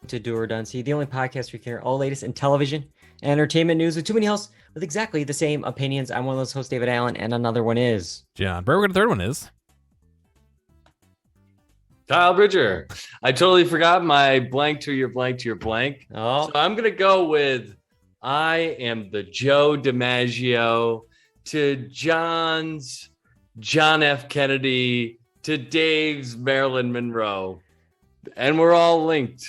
To Dual Redundancy, the only podcast where you can hear all latest in television and entertainment news with too many hosts with exactly the same opinions. I'm one of those hosts, David Allen, and another one is John Berwick. The third one is Kyle Bridger. I totally forgot my blank to your blank to your blank. Oh, So I'm going to go with I am the Joe DiMaggio to John's John F. Kennedy to Dave's Marilyn Monroe. And we're all linked.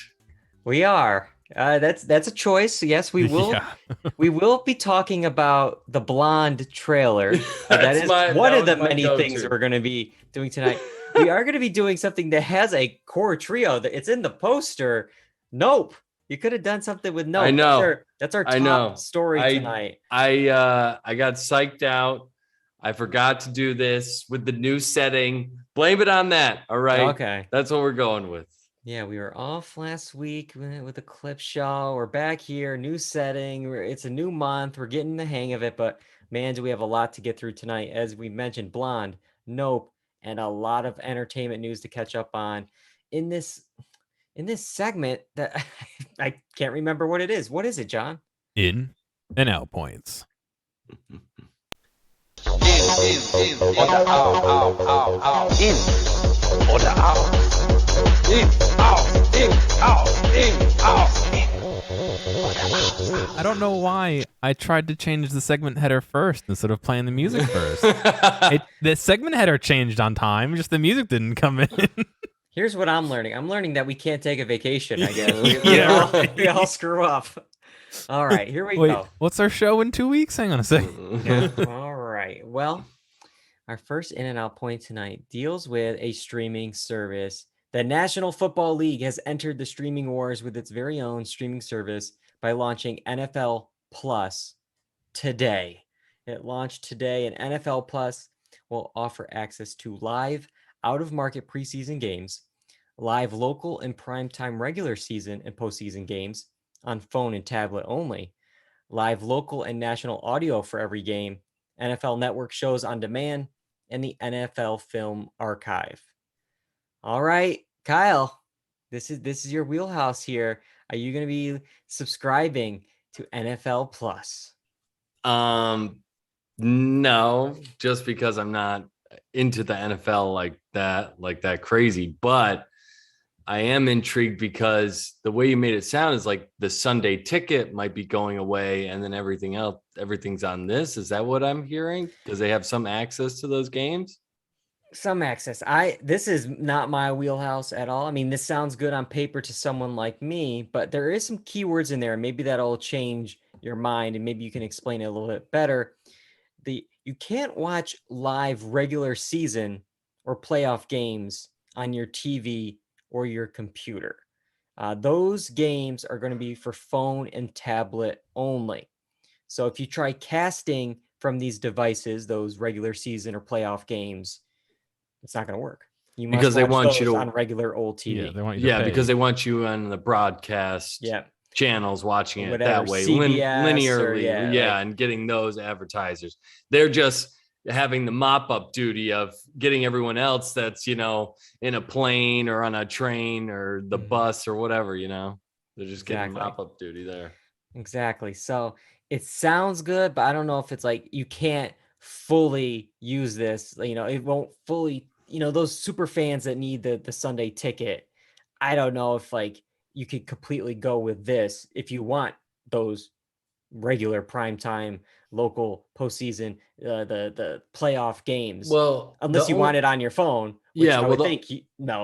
we are. That's a choice. Yes, we will. Yeah. We will be talking about the Blonde trailer. That is one of the many things we're going to be doing tonight. We are going to be doing something that has a core trio. That it's in the poster. Nope. You could have done something with Nope. I know. That's our top story tonight. I got psyched out. I forgot to do this with the new setting. Blame it on that. All right. Okay. That's what we're going with. Yeah, we were off last week with the clip show. We're back here, new setting. It's a new month. We're getting the hang of it, but man, do we have a lot to get through tonight. As we mentioned, Blonde, Nope, and a lot of entertainment news to catch up on in this segment that I can't remember what it is. What is it, John? in and out points. I don't know why I tried to change the segment header first instead of playing the music first. The segment header changed on time, just the music didn't come in. Here's what I'm learning. I'm learning that we can't take a vacation, I guess. We all screw up. All right, here we go. What's our show in 2 weeks? Hang on a second. Yeah. All right. Well, our first in and out point tonight deals with a streaming service. The National Football League has entered the streaming wars with its very own streaming service by launching NFL Plus today. It launched today, and NFL Plus will offer access to live out-of-market preseason games, live local and primetime regular season and postseason games on phone and tablet only, live local and national audio for every game, NFL Network shows on demand, and the NFL Film Archive. All right, Kyle, this is your wheelhouse here. Are you going to be subscribing to NFL Plus? No, just because I'm not into the NFL like that crazy, but I am intrigued because the way you made it sound is like the Sunday ticket might be going away and then everything's on this. Is that what I'm hearing? Because they have some access to those games? Some access. This is not my wheelhouse at all. I mean, this sounds good on paper to someone like me, but there is some keywords in there. Maybe that'll change your mind and maybe you can explain it a little bit better. You can't watch live regular season or playoff games on your TV or your computer. Those games are going to be for phone and tablet only. So if you try casting from these devices, those regular season or playoff games, it's not going to work. You must because they want those you to on regular old TV. Yeah, they want you to pay. Because they want you on the broadcast channels watching it Whatever, that way, CBS linearly, or, and getting those advertisers. They're just having the mop-up duty of getting everyone else that's, in a plane or on a train or the bus or whatever, They're just getting mop-up duty there. Exactly. So it sounds good, but I don't know if it's like you can't fully use this. It won't fully, those super fans that need the Sunday ticket. I don't know if like you could completely go with this if you want those regular primetime local postseason, the playoff games. Well, unless you want it on your phone. Which I would think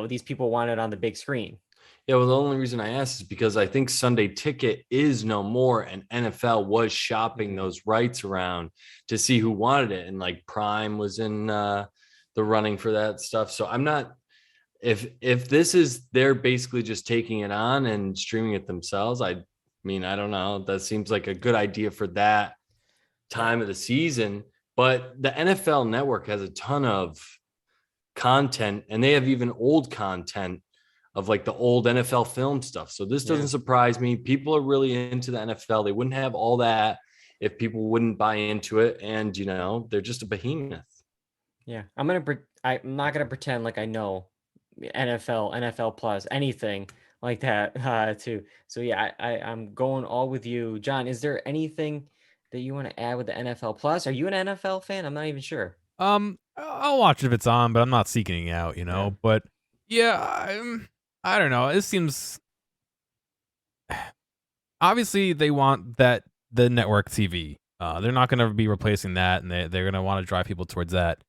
these people want it on the big screen. Yeah, well, the only reason I asked is because I think Sunday Ticket is no more, and NFL was shopping those rights around to see who wanted it, and like Prime was in the running for that stuff. So I'm not. If this is they're basically just taking it on and streaming it themselves, I don't know. That seems like a good idea for that time of the season. But the NFL Network has a ton of content, and they have even old content of like the old NFL film stuff. So this doesn't surprise me. People are really into the NFL. They wouldn't have all that if people wouldn't buy into it. And, they're just a behemoth. Yeah, I'm not gonna pretend like I know NFL Plus, anything like that. Too. So yeah, I'm going all with you, John. Is there anything that you want to add with the NFL Plus? Are you an NFL fan? I'm not even sure. I'll watch if it's on, but I'm not seeking it out, you Yeah. know. But yeah, I don't know. It seems obviously they want the network TV. They're not going to be replacing that, and they're going to want to drive people towards that.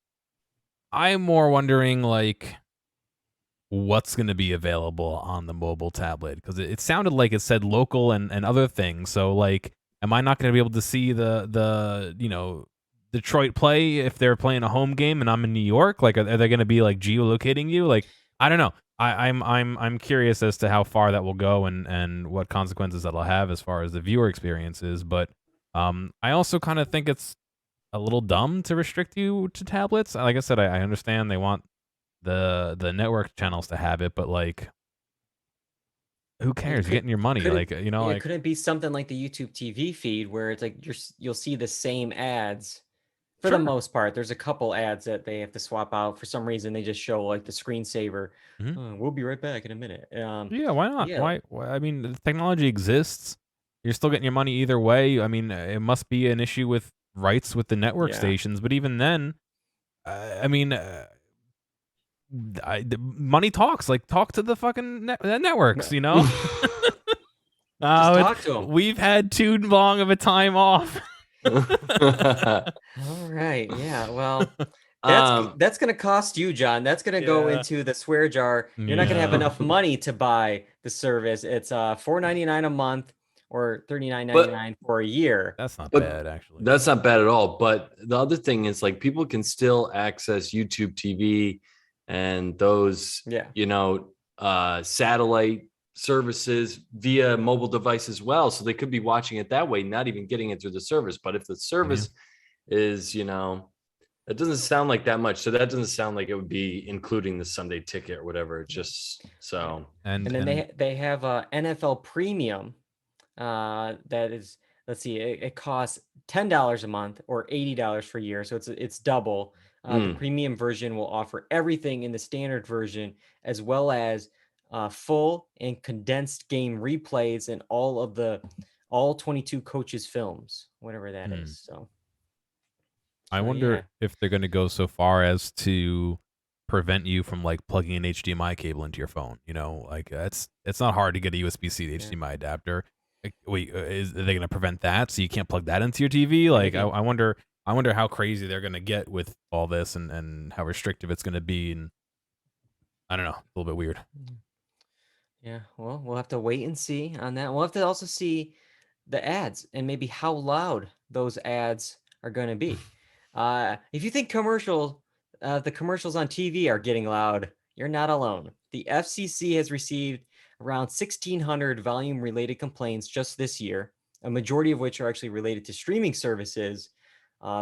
I'm more wondering like what's going to be available on the mobile tablet because it sounded like it said local and other things. So like, am I not going to be able to see the Detroit play if they're playing a home game and I'm in New York? Like, are they going to be like geolocating you? Like, I don't know. I'm curious as to how far that will go and what consequences that'll have as far as the viewer experiences. But I also kind of think it's a little dumb to restrict you to tablets. Like I said, I understand they want the network channels to have it, but like, who It cares? You're getting your money, couldn't like you know, yeah, like couldn't it be something like the YouTube TV feed where it's like you'll see the same ads for the sure. most part. There's a couple ads that they have to swap out for some reason. They just show like the screensaver. Mhm. We'll be right back in a minute. Yeah, why not? Yeah, Why? I mean, the technology exists. You're still getting your money either way. I mean, it must be an issue with rights with the network yeah. stations, but even then, I mean, the money talks. Like, talk to the fucking networks, you know. Just Oh, talk to them. we've had too long of a time off. All right. Yeah. Well, that's gonna cost you, John. That's gonna go Yeah. into the swear jar. You're not gonna have Yeah. enough money to buy the service. It's $4.99 a month or but $39.99 for a year. That's not but bad, actually. that's not bad at all. But the other thing is like people can still access YouTube TV and those, Yeah. satellite services via mobile device as well. So they could be watching it that way, not even getting it through the service. But if the service is, it doesn't sound like that much. So that doesn't sound like it would be including the Sunday ticket or whatever. It's just so. And then they have NFL Premium. That is, let's see, it costs $10 a month or $80 for a year, so it's double. The premium version will offer everything in the standard version, as well as full and condensed game replays and all 22 coaches' films, whatever that is. So I yeah. wonder if they're going to go so far as to prevent you from like plugging an HDMI cable into your phone. You know, like it's not hard to get a USB-C to HDMI adapter. Like, wait, are they going to prevent that so you can't plug that into your TV? Like, I wonder how crazy they're going to get with all this and how restrictive it's going to be. And I don't know, a little bit weird. Yeah, well, we'll have to wait and see on that. We'll have to also see the ads and maybe how loud those ads are going to be. If you think the commercials on TV are getting loud, you're not alone. The FCC has received around 1,600 volume-related complaints just this year, a majority of which are actually related to streaming services.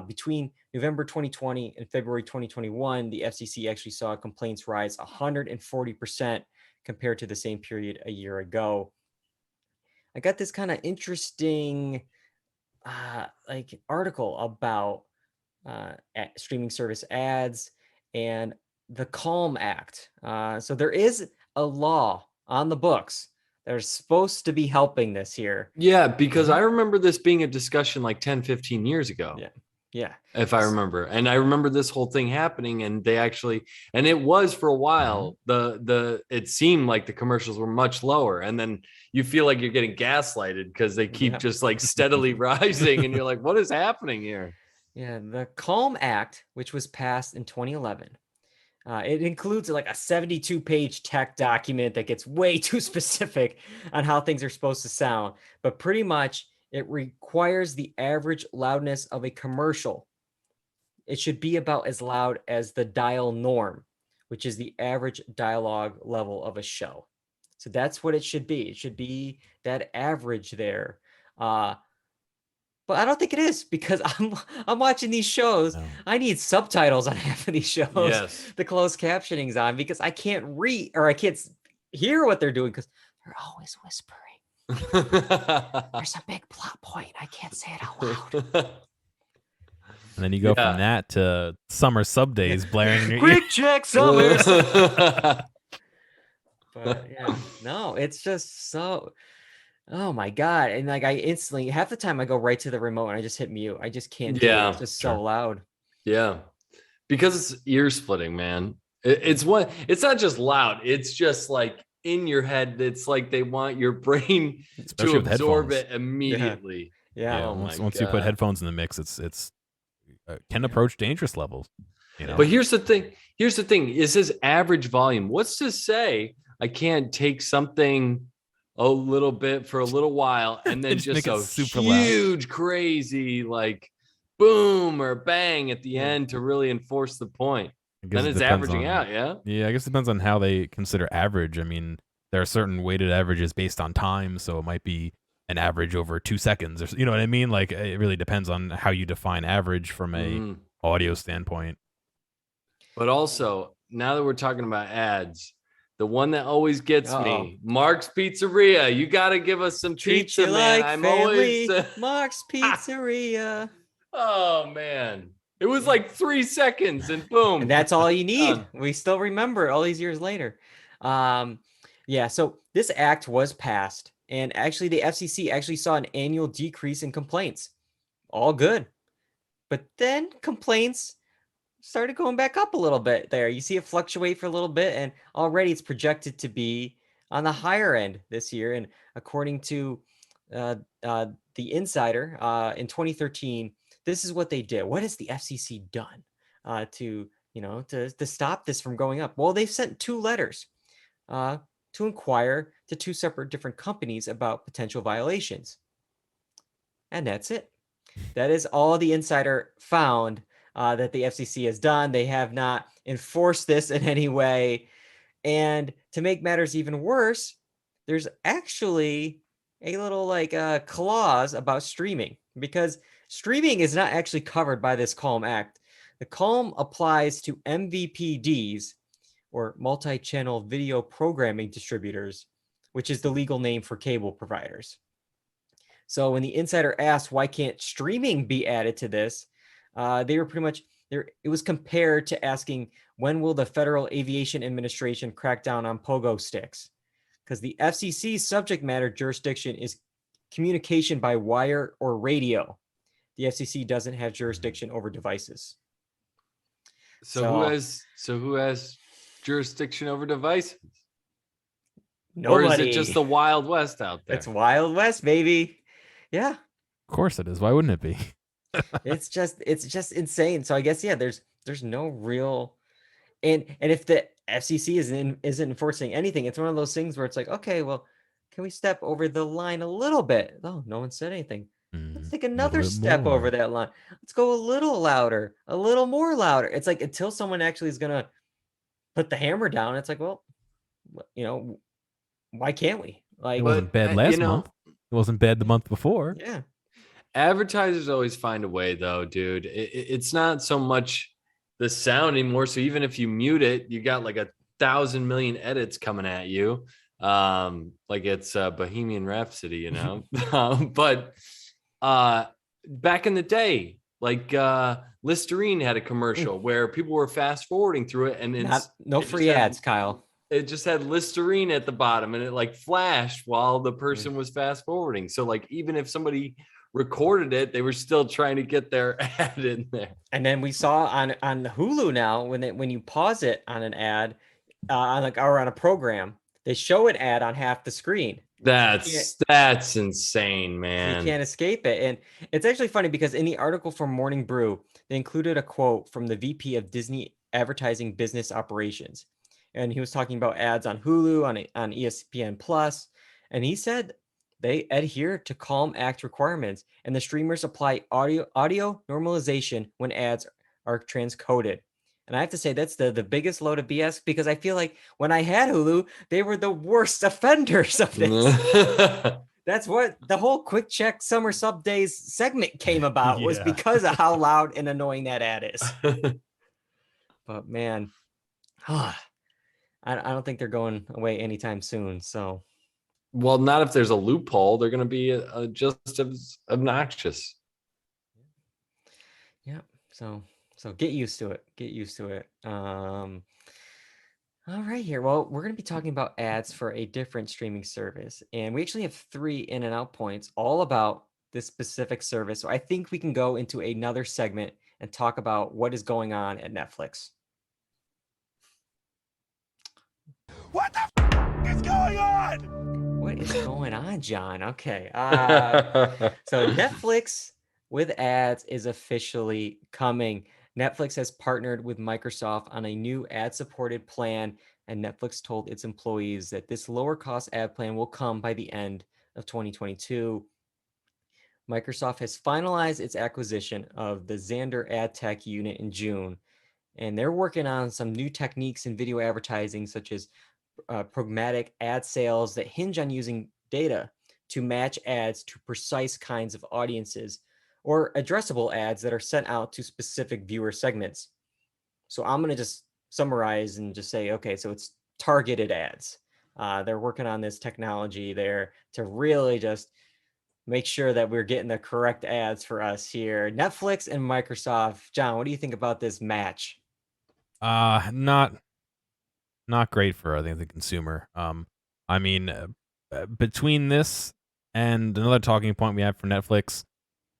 Between November 2020 and February 2021, the FCC actually saw complaints rise 140% compared to the same period a year ago. I got this kind of interesting like article about streaming service ads and the Calm Act. So there is a law on the books that are supposed to be helping this here. Yeah, because I remember this being a discussion like 10, 15 years ago. Yeah. If I remember. And I remember this whole thing happening and they actually, and it was for a while, it seemed like the commercials were much lower. And then you feel like you're getting gaslighted because they keep just like steadily rising. And you're like, what is happening here? Yeah. The Calm Act, which was passed in 2011. It includes like a 72-page tech document that gets way too specific on how things are supposed to sound. But pretty much it requires the average loudness of a commercial. It should be about as loud as the dial norm, which is the average dialogue level of a show. So that's what it should be. It should be that average there. But I don't think it is because I'm watching these shows. No. I need subtitles on half of these shows. Yes. The closed captioning's on because I can't read or I can't hear what they're doing because they're always whispering. There's a big plot point. I can't say it out loud. And then you go from that to summer sub days blaring in your ear. Quick check summers. But yeah, no, it's just so, oh my God. And like I instantly, half the time I go right to the remote and I just hit mute. I just can't do it. It's just so loud. Yeah. Because it's ear splitting, man. It's not just loud. It's just like in your head. It's like they want your brain Especially to absorb headphones. it immediately. Yeah. Oh Once you put headphones in the mix, it's can approach dangerous levels. You know? But here's the thing. It says average volume. What's to say I can't take something a little bit for a little while and then just a super huge, crazy like boom or bang at the end to really enforce the point. Then it's averaging out, yeah? Yeah, I guess it depends on how they consider average. I mean, there are certain weighted averages based on time, so it might be an average over 2 seconds, or you know what I mean? Like, it really depends on how you define average from a audio standpoint. But also, now that we're talking about ads, the one that always gets me, Mark's Pizzeria. You got to give us some pizza, man. Like I'm family. Always Mark's Pizzeria. Oh man, it was like 3 seconds, and boom. And that's all you need. We still remember all these years later. Yeah. So this act was passed, and actually, the FCC actually saw an annual decrease in complaints. All good, but then complaints started going back up a little bit there. You see it fluctuate for a little bit, and already it's projected to be on the higher end this year. And according to the Insider, in 2013, this is what they did. What has the FCC done to stop this from going up? Well, they've sent 2 letters to inquire to 2 separate different companies about potential violations. And that's it. That is all the Insider found that the FCC has done. They have not enforced this in any way. And to make matters even worse, there's actually a little clause about streaming, because streaming is not actually covered by this CALM Act. The CALM applies to MVPDs, or multi-channel video programming distributors, which is the legal name for cable providers. So when the Insider asked why can't streaming be added to this, they were pretty much there. It was compared to asking, when will the Federal Aviation Administration crack down on pogo sticks? Because the FCC's subject matter jurisdiction is communication by wire or radio. The FCC doesn't have jurisdiction over devices. So who has jurisdiction over devices? Nobody. Or is it just the Wild West out there? It's Wild West, baby. Yeah. Of course it is. Why wouldn't it be? It's just insane. So I guess, yeah, there's no real, and if the FCC isn't enforcing anything, it's one of those things where it's like, okay, well, can we step over the line a little bit? Oh, no one said anything. Let's take another step over that line. Let's go a little louder, a little more louder. It's like, until someone actually is gonna put the hammer down, it's like, well, why can't we? Like, it wasn't bad last month. It wasn't bad the month before. Yeah. Advertisers always find a way, though, dude. It's not so much the sound anymore. So even if you mute it, you got like 1,000 million edits coming at you. Like it's Bohemian Rhapsody, but back in the day, like Listerine had a commercial where people were fast forwarding through it, and no free ads, Kyle. It just had Listerine at the bottom, and it like flashed while the person was fast forwarding. So like, even if somebody recorded it, they were still trying to get their ad in there. And then we saw on Hulu now, when you pause it on an ad, or on a program, they show an ad on half the screen. That's insane, man. You can't escape it. And it's actually funny because in the article from Morning Brew, they included a quote from the VP of Disney Advertising Business Operations. And he was talking about ads on Hulu, on ESPN Plus. And he said they adhere to CALM Act requirements, and the streamers apply audio normalization when ads are transcoded. And I have to say, that's the biggest load of BS, because I feel like when I had Hulu, they were the worst offenders of this. That's what the whole Quick Check Summer Sub Days segment came about, was because of how loud and annoying that ad is. But man, I don't think they're going away anytime soon. So, well, not if there's a loophole. They're going to be just as obnoxious. Yeah. So get used to it. Get used to it. All right, here. Well, we're going to be talking about ads for a different streaming service. And we actually have 3 in and out points all about this specific service. So I think we can go into another segment and talk about what is going on at Netflix. What the is going on? What is going on, John? Okay. So Netflix with ads is officially coming. Netflix has partnered with Microsoft on a new ad-supported plan, and Netflix told its employees that this lower-cost ad plan will come by the end of 2022. Microsoft has finalized its acquisition of the Xandr ad tech unit in June, and they're working on some new techniques in video advertising, such as programmatic ad sales that hinge on using data to match ads to precise kinds of audiences, or addressable ads that are sent out to specific viewer segments. So I'm going to just summarize and just say, okay, so it's targeted ads. They're working on this technology there to really just make sure that we're getting the correct ads for us here. Netflix and Microsoft. John, what do you think about this match? Not great for, I think, the consumer. I mean, between this and another talking point we have for Netflix,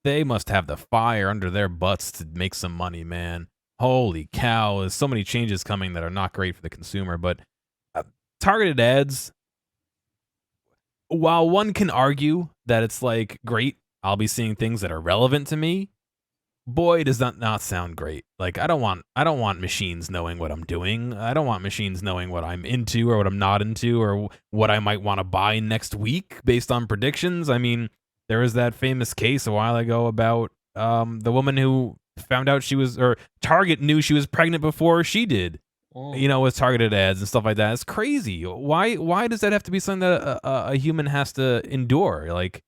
they must have the fire under their butts to make some money, man. Holy cow, there's so many changes coming that are not great for the consumer. But targeted ads, while one can argue that it's like great, I'll be seeing things that are relevant to me, boy, does that not sound great. Like, I don't want machines knowing what I'm doing. I don't want machines knowing what I'm into or what I'm not into or what I might want to buy next week based on predictions. I mean, there was that famous case a while ago about the woman who found out Target knew she was pregnant before she did. With targeted ads and stuff like that. It's crazy. Why does that have to be something that a human has to endure? Like,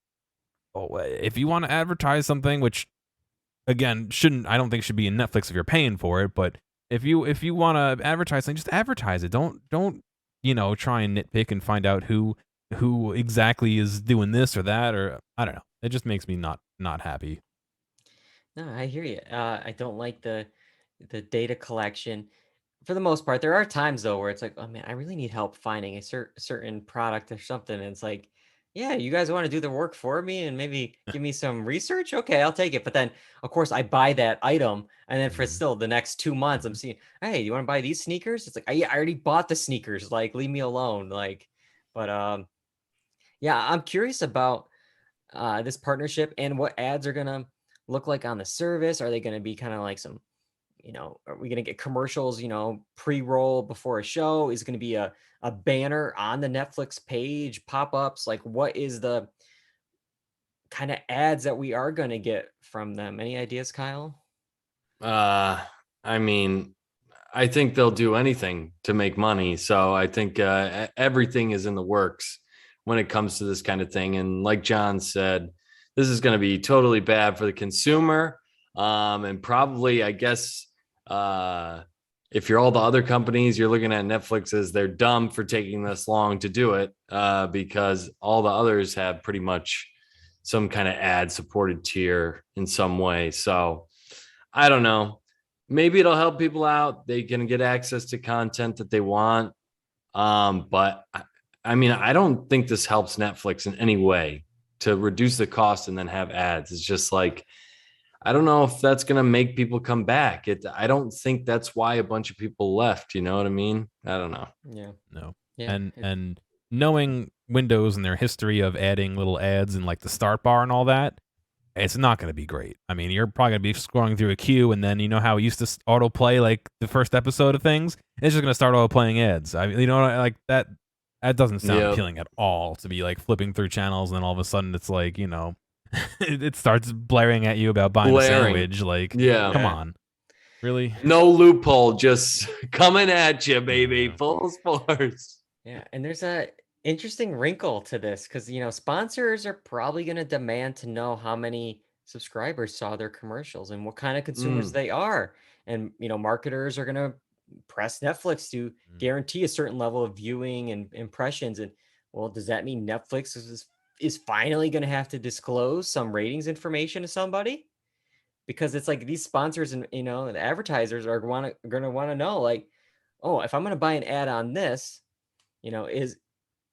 if you want to advertise something, which again I don't think should be in Netflix if you're paying for it, but if you want to advertise something, just advertise it. Don't try and nitpick and find out who exactly is doing this or that, or I don't know. It just makes me not happy. No, I hear you. I don't like the data collection. For the most part, there are times though where it's like, oh man, I really need help finding a certain product or something. And it's like, yeah, you guys want to do the work for me and maybe give me some research? Okay, I'll take it. But then, of course, I buy that item, and then for Mhm. still the next 2 months, I'm seeing, hey, you want to buy these sneakers? It's like, I already bought the sneakers. Like, leave me alone. Like, but yeah, I'm curious about this partnership and what ads are gonna look like on the service. Are they gonna be kind of like some, are we gonna get commercials, pre-roll before a show? Is it gonna be a banner on the Netflix page, pop-ups? Like, what is the kind of ads that we are gonna get from them? Any ideas, Kyle? I mean, I think they'll do anything to make money. So I think everything is in the works when it comes to this kind of thing. And like John said, this is going to be totally bad for the consumer. And probably, I guess, if you're all the other companies, you're looking at Netflix as they're dumb for taking this long to do it, because all the others have pretty much some kind of ad supported tier in some way. So I don't know. Maybe it'll help people out. They can get access to content that they want. But I mean, I don't think this helps Netflix in any way to reduce the cost and then have ads. It's just like, I don't know if that's going to make people come back. I don't think that's why a bunch of people left. You know what I mean? I don't know. Yeah. No. Yeah. And knowing Windows and their history of adding little ads in like the start bar and all that, it's not going to be great. I mean, you're probably going to be scrolling through a queue, and then you know how it used to autoplay like the first episode of things? It's just going to start auto-playing ads. I mean, like that doesn't sound Yep. appealing at all to be like flipping through channels, and then all of a sudden it's like, it starts blaring at you about buying a sandwich. Like, Yeah. come on. Really? No loophole, just coming at you, baby. Yeah. Full sports. Yeah, and there's a interesting wrinkle to this because sponsors are probably going to demand to know how many subscribers saw their commercials and what kind of consumers they are. And marketers are going to press Netflix to guarantee a certain level of viewing and impressions. And well, does that mean Netflix is finally going to have to disclose some ratings information to somebody? because it's like these sponsors and the advertisers are gonna want to know, like, oh, if I'm gonna buy an ad on this, is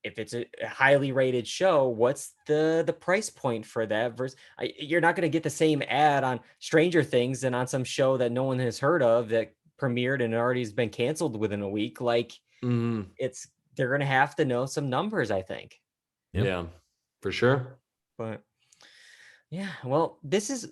if it's a highly rated show, what's the price point for that? Versus, you're not going to get the same ad on Stranger Things than on some show that no one has heard of that premiered and already has been canceled within a week. Like, Mhm. they're going to have to know some numbers, I think. Yep. Yeah, for sure. But yeah, well, this is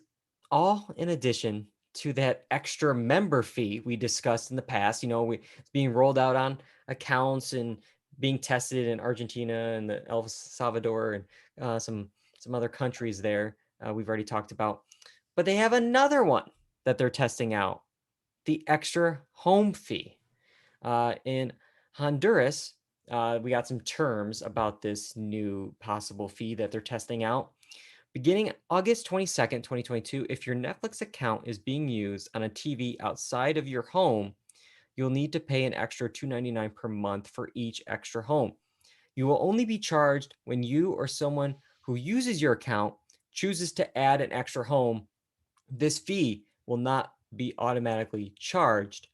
all in addition to that extra member fee we discussed in the past. It's being rolled out on accounts and being tested in Argentina and the El Salvador and some other countries there. We've already talked about, but they have another one that they're testing out: the extra home fee. In Honduras, we got some terms about this new possible fee that they're testing out. Beginning August 22nd, 2022, if your Netflix account is being used on a TV outside of your home, you'll need to pay an extra $2.99 per month for each extra home. You will only be charged when you or someone who uses your account chooses to add an extra home. This fee will not be automatically charged.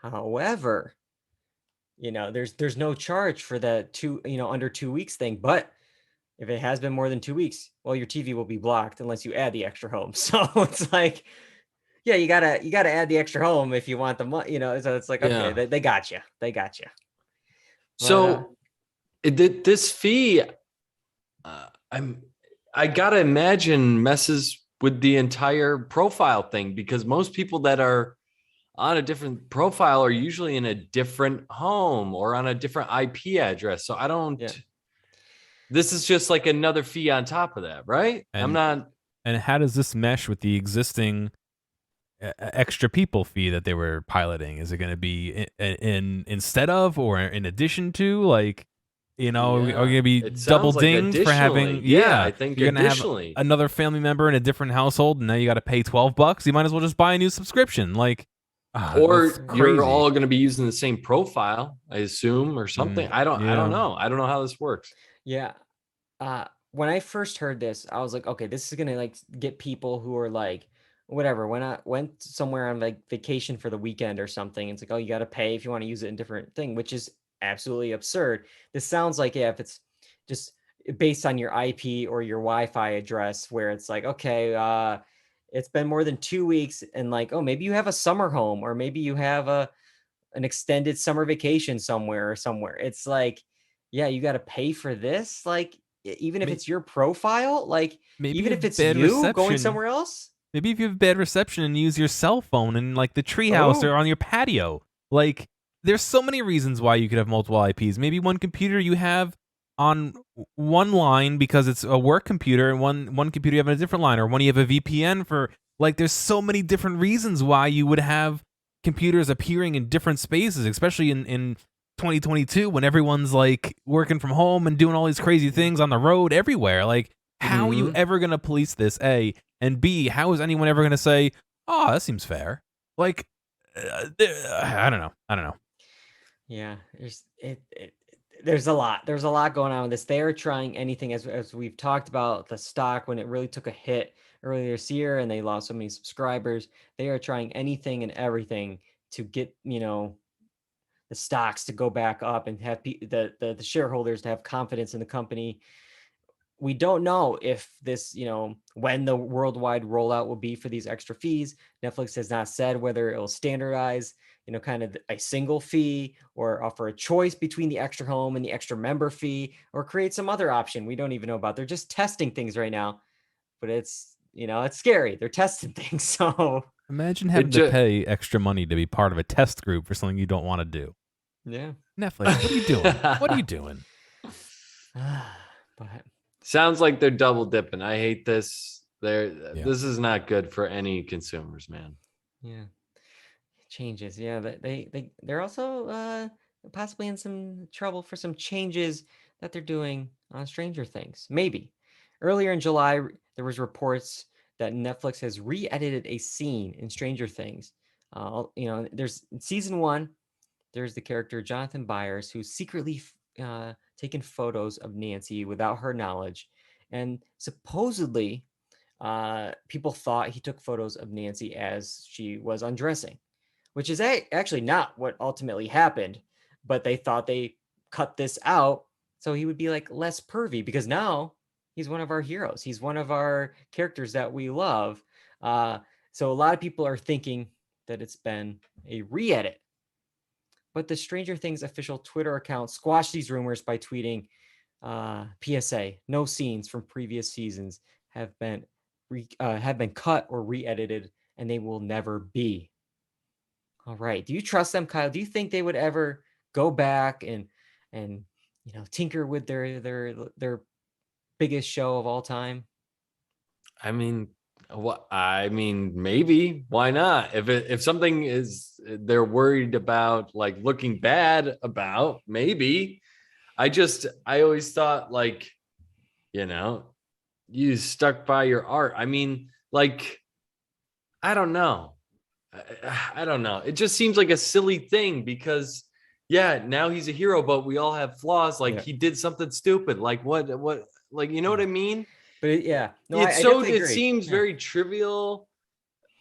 However, there's no charge for the under 2 weeks thing, but if it has been more than 2 weeks, well, your TV will be blocked unless you add the extra home. So it's like, yeah, you gotta add the extra home if you want the money, So it's like, okay, Yeah. they got you, But So this fee, I gotta imagine messes with the entire profile thing, because most people that are on a different profile are usually in a different home or on a different IP address. So I don't. Yeah. This is just like another fee on top of that, right? I'm not. And how does this mesh with the existing extra people fee that they were piloting? Is it going to be in instead of or in addition to, like, are you going to be It double sounds like dinged for having? additionally. Yeah, I think you're going to have additionally. another family member in a different household, and now you got to pay $12. You might as well just buy a new subscription, like. Or That's crazy. you're all going to be using the same profile, I assume, or something. I don't know. I don't know how this works. Yeah. When I first heard this, I was like, okay, this is gonna like get people who are like, whatever. When I went somewhere on like vacation for the weekend or something, it's like, oh, you got to pay if you want to use it in different thing, which is absolutely absurd. This sounds like, yeah, if it's just based on your IP or your Wi-Fi address, where it's like, okay, it's been more than 2 weeks, and like, oh, maybe you have a summer home, or maybe you have an extended summer vacation somewhere. It's like, yeah, you got to pay for this. Like, even if it's your profile, like, Maybe even you if have it's bad you going reception. somewhere else. Maybe if you have bad reception and use your cell phone in like the treehouse or on your patio. Like, there's so many reasons why you could have multiple IPs. Maybe one computer you have on one line because it's a work computer, and one computer you have on a different line, or one you have a VPN for. Like, there's so many different reasons why you would have computers appearing in different spaces, especially in 2022 when everyone's like working from home and doing all these crazy things on the road everywhere. Like, how are you ever going to police this, A? And B, how is anyone ever going to say, oh, that seems fair? Like, I don't know. Yeah, there's a lot. There's a lot going on with this. They are trying anything, as we've talked about the stock when it really took a hit earlier this year and they lost so many subscribers. They are trying anything and everything to get, the stocks to go back up and have the shareholders to have confidence in the company. We don't know if this, when the worldwide rollout will be for these extra fees. Netflix has not said whether it will standardize, kind of a single fee, or offer a choice between the extra home and the extra member fee, or create some other option we don't even know about. They're just testing things right now, but it's scary. They're testing things. So imagine having to pay extra money to be part of a test group for something you don't want to do. Yeah. Netflix, what are you doing? What are you doing? But sounds like they're double dipping. I hate this. This is not good for any consumers, man. Yeah. Changes. Yeah. They're also possibly in some trouble for some changes that they're doing on Stranger Things. Maybe. Earlier in July, there was reports that Netflix has re-edited a scene in Stranger Things. There's in season 1, there's the character Jonathan Byers, who's secretly taken photos of Nancy without her knowledge. And supposedly, people thought he took photos of Nancy as she was undressing, which is actually not what ultimately happened, but they thought they cut this out so he would be like less pervy, because now he's one of our heroes. He's one of our characters that we love. So a lot of people are thinking that it's been a re-edit. But the Stranger Things official Twitter account squashed these rumors by tweeting, PSA, no scenes from previous seasons have been cut or re-edited, and they will never be. All right. Do you trust them, Kyle? Do you think they would ever go back and tinker with their biggest show of all time? I mean, maybe. Why not? If something is they're worried about, like looking bad about, maybe. I always thought, like, you stuck by your art. I mean, like, I don't know. I don't know. It just seems like a silly thing because, yeah, now he's a hero, but we all have flaws. Like, he did something stupid. Like, what, like, you know what I mean? But It seems very trivial.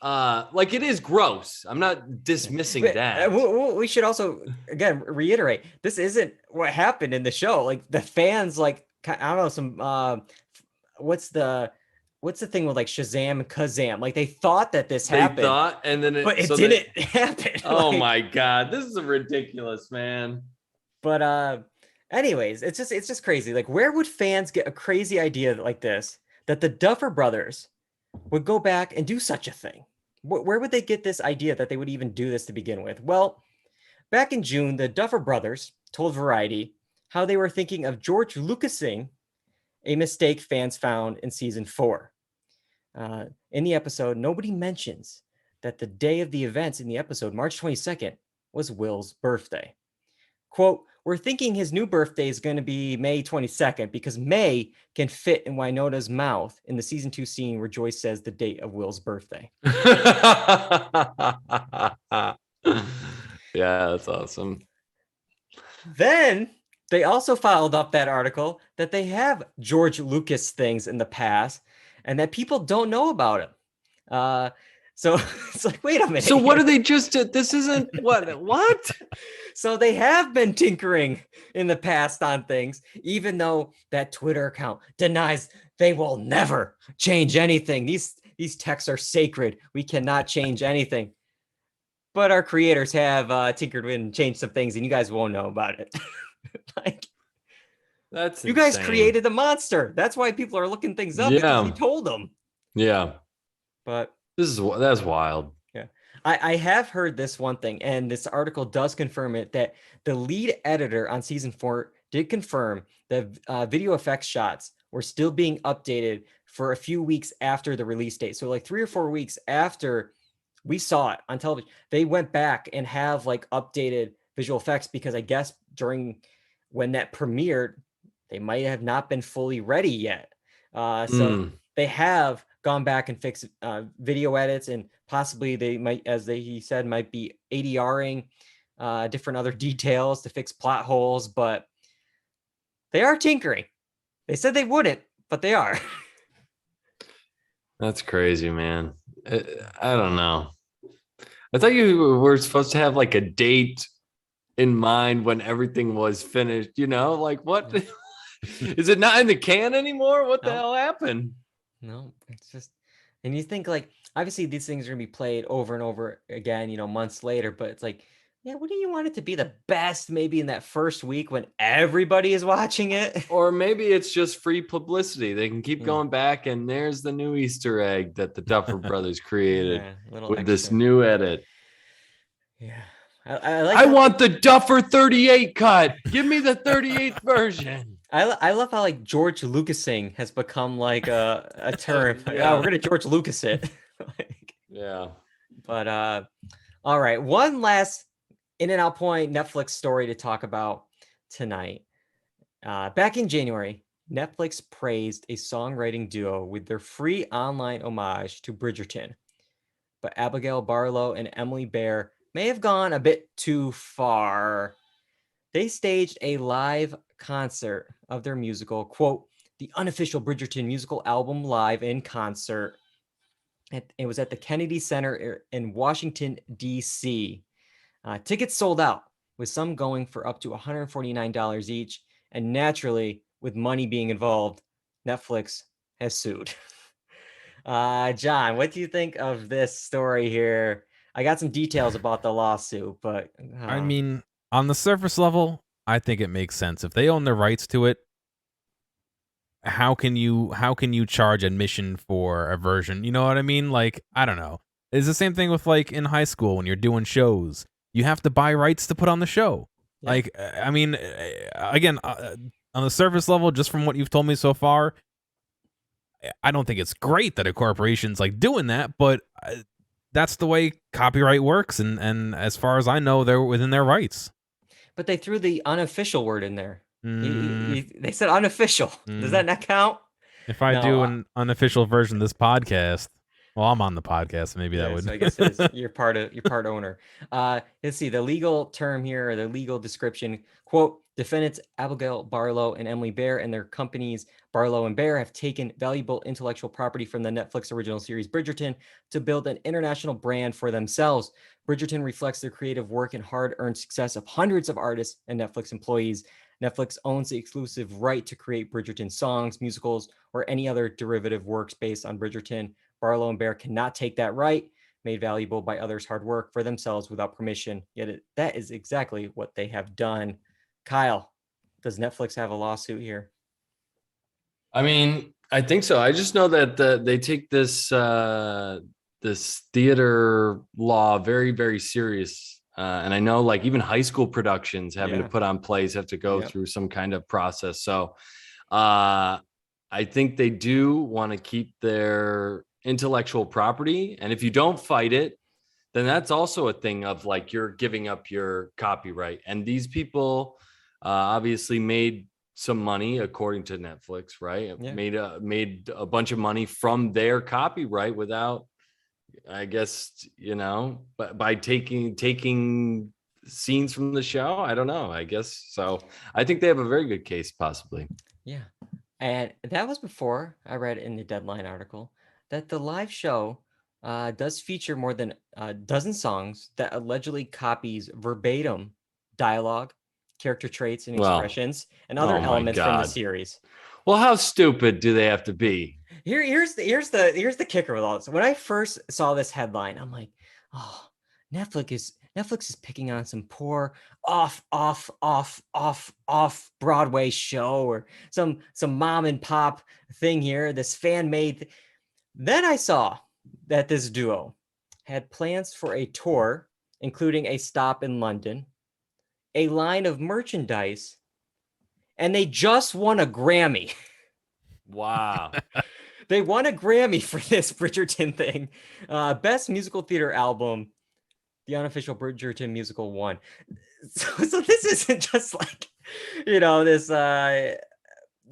Like, it is gross. I'm not dismissing that. We should also, again, reiterate, this isn't what happened in the show. Like, the fans, like, I don't know, some what's the thing with like Shazam and Kazam? Like, they thought that this happened, and then but it didn't happen. Oh, like, my God, this is ridiculous, man. But anyways, it's just crazy. Like, where would fans get a crazy idea like this, that the Duffer Brothers would go back and do such a thing? Where would they get this idea that they would even do this to begin with? Well, back in June, the Duffer Brothers told Variety how they were thinking of George Lucasing a mistake fans found in season 4. In the episode, nobody mentions that the day of the events in the episode, March 22nd, was Will's birthday. Quote, we're thinking his new birthday is going to be May 22nd because May can fit in Winona's mouth in the season 2 scene where Joyce says the date of Will's birthday. Yeah, that's awesome. Then they also followed up that article that they have George Lucas things in the past and that people don't know about him. So it's like, wait a minute. So what are they just did? This isn't what? So they have been tinkering in the past on things, even though that Twitter account denies they will never change anything. These texts are sacred. We cannot change anything. But our creators have tinkered with and changed some things, and you guys won't know about it. Like, that's you guys created the monster. That's why people are looking things up, because you told them. Yeah. But that's wild. Yeah. I have heard this one thing, and this article does confirm it, that the lead editor on season 4 did confirm that video effects shots were still being updated for a few weeks after the release date. So like 3 or 4 weeks after we saw it on television, they went back and have like updated visual effects, because I guess during when that premiered, they might have not been fully ready yet. So they have gone back and fixed video edits, and possibly they might, as he said, might be ADRing different other details to fix plot holes, but they are tinkering. They said they wouldn't, but they are. That's crazy, man. I don't know. I thought you were supposed to have like a date in mind when everything was finished, like what? Is it not in the can anymore? What the hell happened? No, it's just, and you think like, obviously these things are gonna be played over and over again, months later, but it's like, yeah, what do you want it to be the best maybe in that first week when everybody is watching it? Or maybe it's just free publicity. They can keep going back, and there's the new Easter egg that the Duffer Brothers created with this new edit. Yeah. I want the Duffer 38 cut. Give me the 38th version. I love how like George Lucasing has become like a term. Yeah, we're gonna George Lucas it. Yeah. But all right, one last in and out point Netflix story to talk about tonight. Back in January, Netflix praised a songwriting duo with their free online homage to Bridgerton. But Abigail Barlow and Emily Bear may have gone a bit too far. They staged a live concert of their musical, quote, the unofficial Bridgerton musical album live in concert. It was at the Kennedy Center in Washington, D.C. Tickets sold out, with some going for up to $149 each. And naturally, with money being involved, Netflix has sued. John, what do you think of this story here? I got some details about the lawsuit, but I mean, on the surface level, I think it makes sense. If they own the rights to it, how can you charge admission for a version? You know what I mean? Like, I don't know. It's the same thing with like in high school when you're doing shows. You have to buy rights to put on the show. Yeah. Like, I mean, again, on the surface level, just from what you've told me so far, I don't think it's great that a corporation's like doing that, but that's the way copyright works. And as far as I know, they're within their rights. But they threw the unofficial word in there. They said unofficial. Does that not count? If I do an unofficial version of this podcast, well, I'm on the podcast. Maybe that would. So I guess it is. You're part owner. Let's see the legal term here, or the legal description. Quote: defendants Abigail Barlow and Emily Bear and their companies Barlow and Bear have taken valuable intellectual property from the Netflix original series Bridgerton to build an international brand for themselves. Bridgerton reflects the creative work and hard-earned success of hundreds of artists and Netflix employees. Netflix owns the exclusive right to create Bridgerton songs, musicals, or any other derivative works based on Bridgerton. Barlow and Bear cannot take that right, made valuable by others' hard work, for themselves without permission. Yet that is exactly what they have done. Kyle, does Netflix have a lawsuit here? I mean, I think so. I just know that they take this this theater law very, very serious. And I know like even high school productions having to put on plays have to go through some kind of process. So I think they do want to keep their intellectual property. And if you don't fight it, then that's also a thing of like you're giving up your copyright. And these people obviously made some money according to Netflix, right? Made a bunch of money from their copyright without, I guess, you know, but by taking scenes from the show. I don't know. I guess so. I think they have a very good case, possibly. Yeah. And that was before I read in the Deadline article that the live show does feature more than a dozen songs that allegedly copies verbatim dialogue, character traits, and expressions, and other elements from the series. Well, how stupid do they have to be? Here's the kicker with all this. When I first saw this headline, I'm like, oh, Netflix is picking on some poor off Broadway show or some mom and pop thing here, this fan made. Then I saw that this duo had plans for a tour, including a stop in London, a line of merchandise, and they just won a Grammy. Wow. They won a Grammy for this Bridgerton thing. Best musical theater album, the unofficial Bridgerton musical won. So this isn't just like, this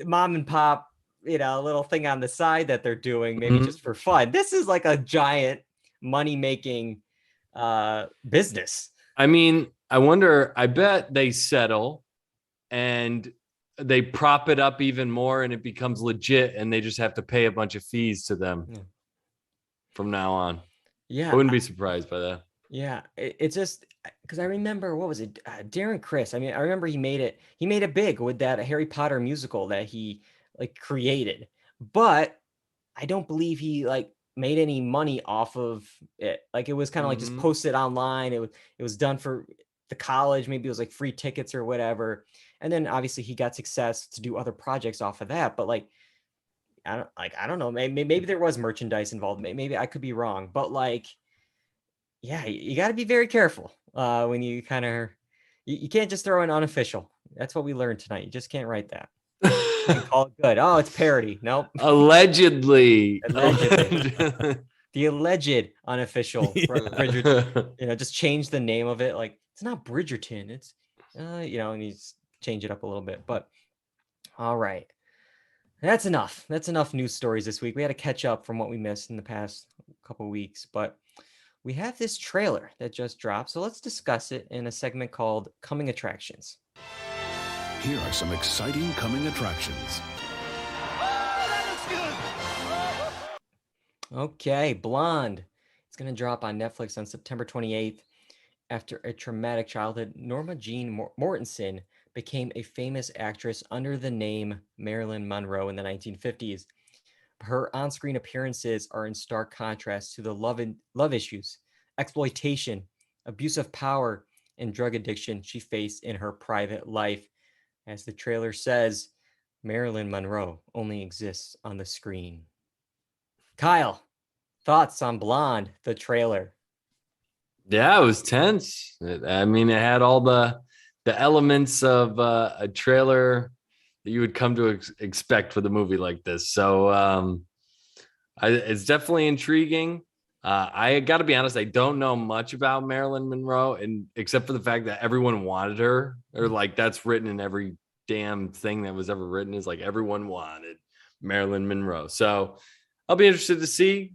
mom and pop, little thing on the side that they're doing, maybe just for fun. This is like a giant money-making business. I mean, I bet they settle and they prop it up even more and it becomes legit and they just have to pay a bunch of fees to them from now on. Yeah. I wouldn't be surprised by that. Yeah. It's just because I remember, what was it? Darren Criss. I mean, I remember he made it big with that Harry Potter musical that he like created, but I don't believe he like made any money off of it. Like it was kind of like just posted online. It was done for the college. Maybe it was like free tickets or whatever. And then obviously he got success to do other projects off of that. But like, I don't know. Maybe there was merchandise involved. Maybe I could be wrong. But like, yeah, you got to be very careful when you kind of, you can't just throw in unofficial. That's what we learned tonight. You just can't write that. You call it good. Oh, it's parody. Nope. Allegedly. The alleged unofficial Bridgerton. Just change the name of it. Like it's not Bridgerton. It's and he's change it up a little bit. But all right, that's enough. That's enough news stories this week. We had to catch up from what we missed in the past couple of weeks, but we have this trailer that just dropped. So let's discuss it in a segment called Coming Attractions. Here are some exciting coming attractions. Okay, Blonde. It's going to drop on Netflix on September 28th. After a traumatic childhood, Norma Jean Mortensen became a famous actress under the name Marilyn Monroe in the 1950s. Her on-screen appearances are in stark contrast to the love issues, exploitation, abuse of power, and drug addiction she faced in her private life. As the trailer says, Marilyn Monroe only exists on the screen. Kyle, thoughts on Blonde, the trailer? Yeah, it was tense. I mean, it had all the elements of a trailer that you would come to expect with a movie like this. So it's definitely intriguing. I got to be honest, I don't know much about Marilyn Monroe, and except for the fact that everyone wanted her, or like that's written in every damn thing that was ever written, is like everyone wanted Marilyn Monroe. So I'll be interested to see.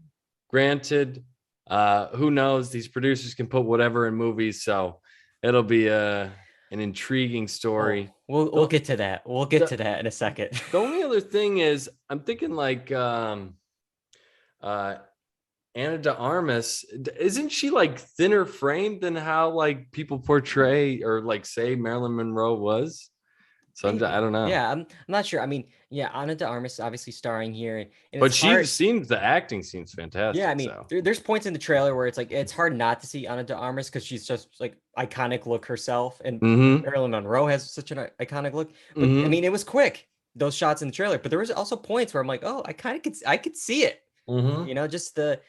Granted, who knows? These producers can put whatever in movies, so it'll be an intriguing story. We'll get to that. We'll get to that in a second. The only other thing is, I'm thinking like Anna de Armas, isn't she like thinner framed than how like people portray or like say Marilyn Monroe was? So I don't know. Yeah, I'm not sure. I mean, yeah, Ana de Armas obviously starring here, and but the acting seems fantastic. Yeah, I mean, so. there's points in the trailer where it's like it's hard not to see Ana de Armas because she's just like iconic look herself, and Marilyn Monroe has such an iconic look. But I mean, it was quick, those shots in the trailer. But there was also points where I'm like, oh, I could see it. You know, just the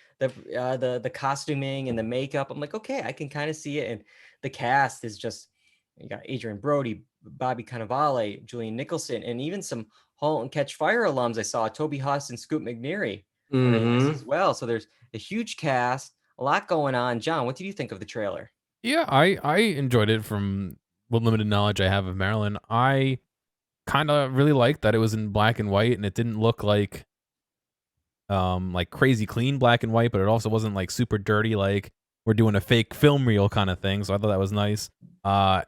costuming and the makeup. I'm like, okay, I can kind of see it, and the cast is just, you got Adrian Brody, Bobby Cannavale, Julian Nicholson, and even some *Halt and Catch Fire* alums I saw, Toby Huss and Scoot McNairy are in this as well. So there's a huge cast, a lot going on. John, what did you think of the trailer? Yeah, I enjoyed it from what limited knowledge I have of Marilyn. I kind of really liked that it was in black and white, and it didn't look like crazy clean black and white, but it also wasn't like super dirty, like we're doing a fake film reel kind of thing. So I thought that was nice.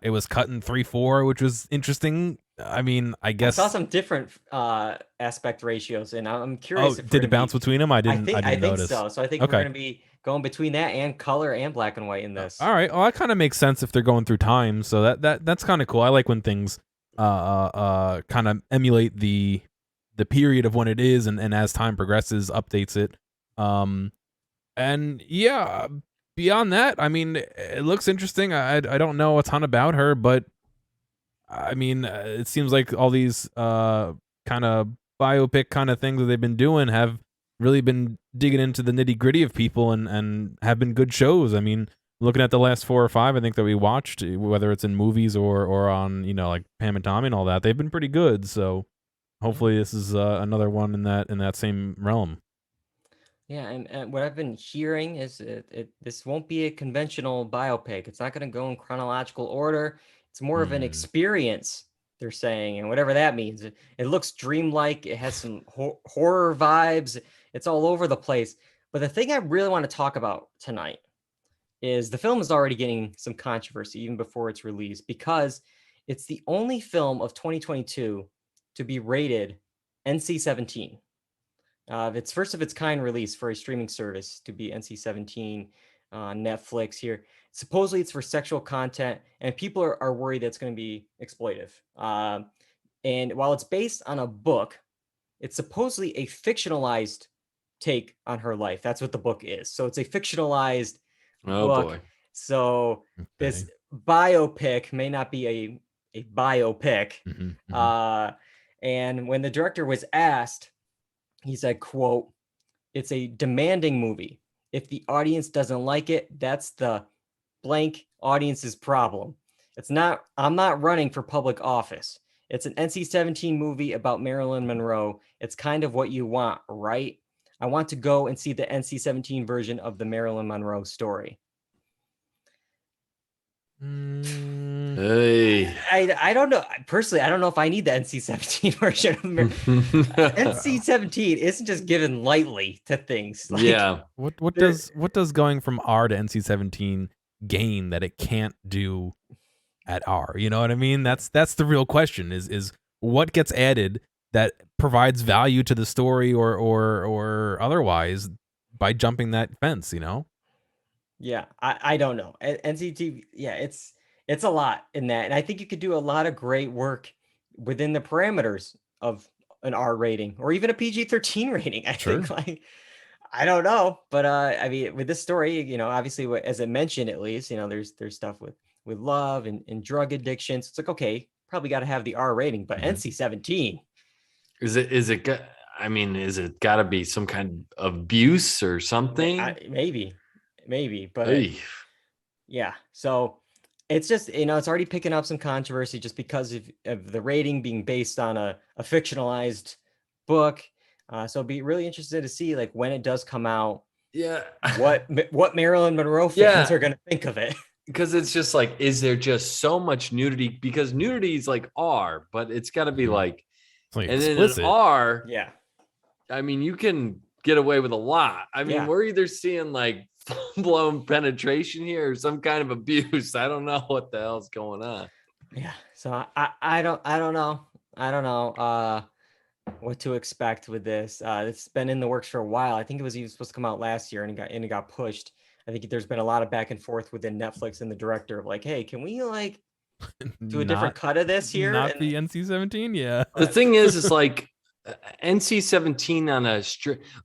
It was cut in 3:4, which was interesting. I mean, I guess I saw some different aspect ratios, and I'm curious. Oh, did it bounce between them? I didn't think notice. so. So I think we're going to be going between that and color and black and white in this. All right. Well, that kind of makes sense if they're going through time. So that's kind of cool. I like when things kind of emulate the period of when it is, and as time progresses, updates it. And yeah, beyond that, I mean, it looks interesting. I don't know a ton about her, but I mean, it seems like all these kind of biopic kind of things that they've been doing have really been digging into the nitty gritty of people and have been good shows. I mean, looking at the last 4 or 5, I think that we watched, whether it's in movies or on, like Pam and Tommy and all that, they've been pretty good. So hopefully this is another one in that same realm. Yeah, and what I've been hearing is this won't be a conventional biopic. It's not going to go in chronological order. It's more of an experience, they're saying, and whatever that means. It looks dreamlike. It has some horror vibes. It's all over the place. But the thing I really want to talk about tonight is the film is already getting some controversy even before its release, because it's the only film of 2022 to be rated NC-17. It's first of its kind release for a streaming service to be NC-17 on Netflix here. Supposedly it's for sexual content, and people are worried that it's going to be exploitive. And while it's based on a book, it's supposedly a fictionalized take on her life. That's what the book is. So it's a fictionalized book. Boy. So this biopic may not be a biopic. And when the director was asked, he said, quote, "It's a demanding movie. If the audience doesn't like it, that's the blank audience's problem. I'm not running for public office. It's an NC-17 movie about Marilyn Monroe. It's kind of what you want, right? I want to go and see the NC-17 version of the Marilyn Monroe story." Hey, I don't know. Personally, I don't know if I need the NC-17 version of NC-17 isn't just given lightly to things. Like, yeah. What does going from R to NC-17 gain that it can't do at R? You know what I mean? That's the real question, is what gets added that provides value to the story or otherwise by jumping that fence, you know? Yeah, I don't know. NCTV, yeah, it's a lot in that, and I think you could do a lot of great work within the parameters of an R rating or even a PG-13 rating. I Sure. think like I don't know, but I mean, with this story, obviously, as it mentioned, at least, there's stuff with love and drug addictions. It's like okay, probably got to have the R rating, but Mhm. NC-17. Is it? I mean, is it got to be some kind of abuse or something? Maybe, but Hey. yeah. So it's just it's already picking up some controversy just because of the rating being based on a fictionalized book. So I'd be really interested to see like when it does come out, Yeah. what Marilyn Monroe fans Yeah. are going to think of it. Because it's just like, is there just so much nudity? Because nudity is like R, but it's got to be Mhm. like, It's like and explicit. then an R, Yeah. I mean, you can get away with a lot. I mean, Yeah. we're either seeing like full-blown penetration here or some kind of abuse. I don't know what the hell's going on. Yeah. So I don't know what to expect with this. It's been in the works for a while. I think it was even supposed to come out last year and it got pushed. I think there's been a lot of back and forth within Netflix and the director of like, hey, can we like do a different cut of this here? Not And the NC-17, yeah. The thing is like NC-17 on a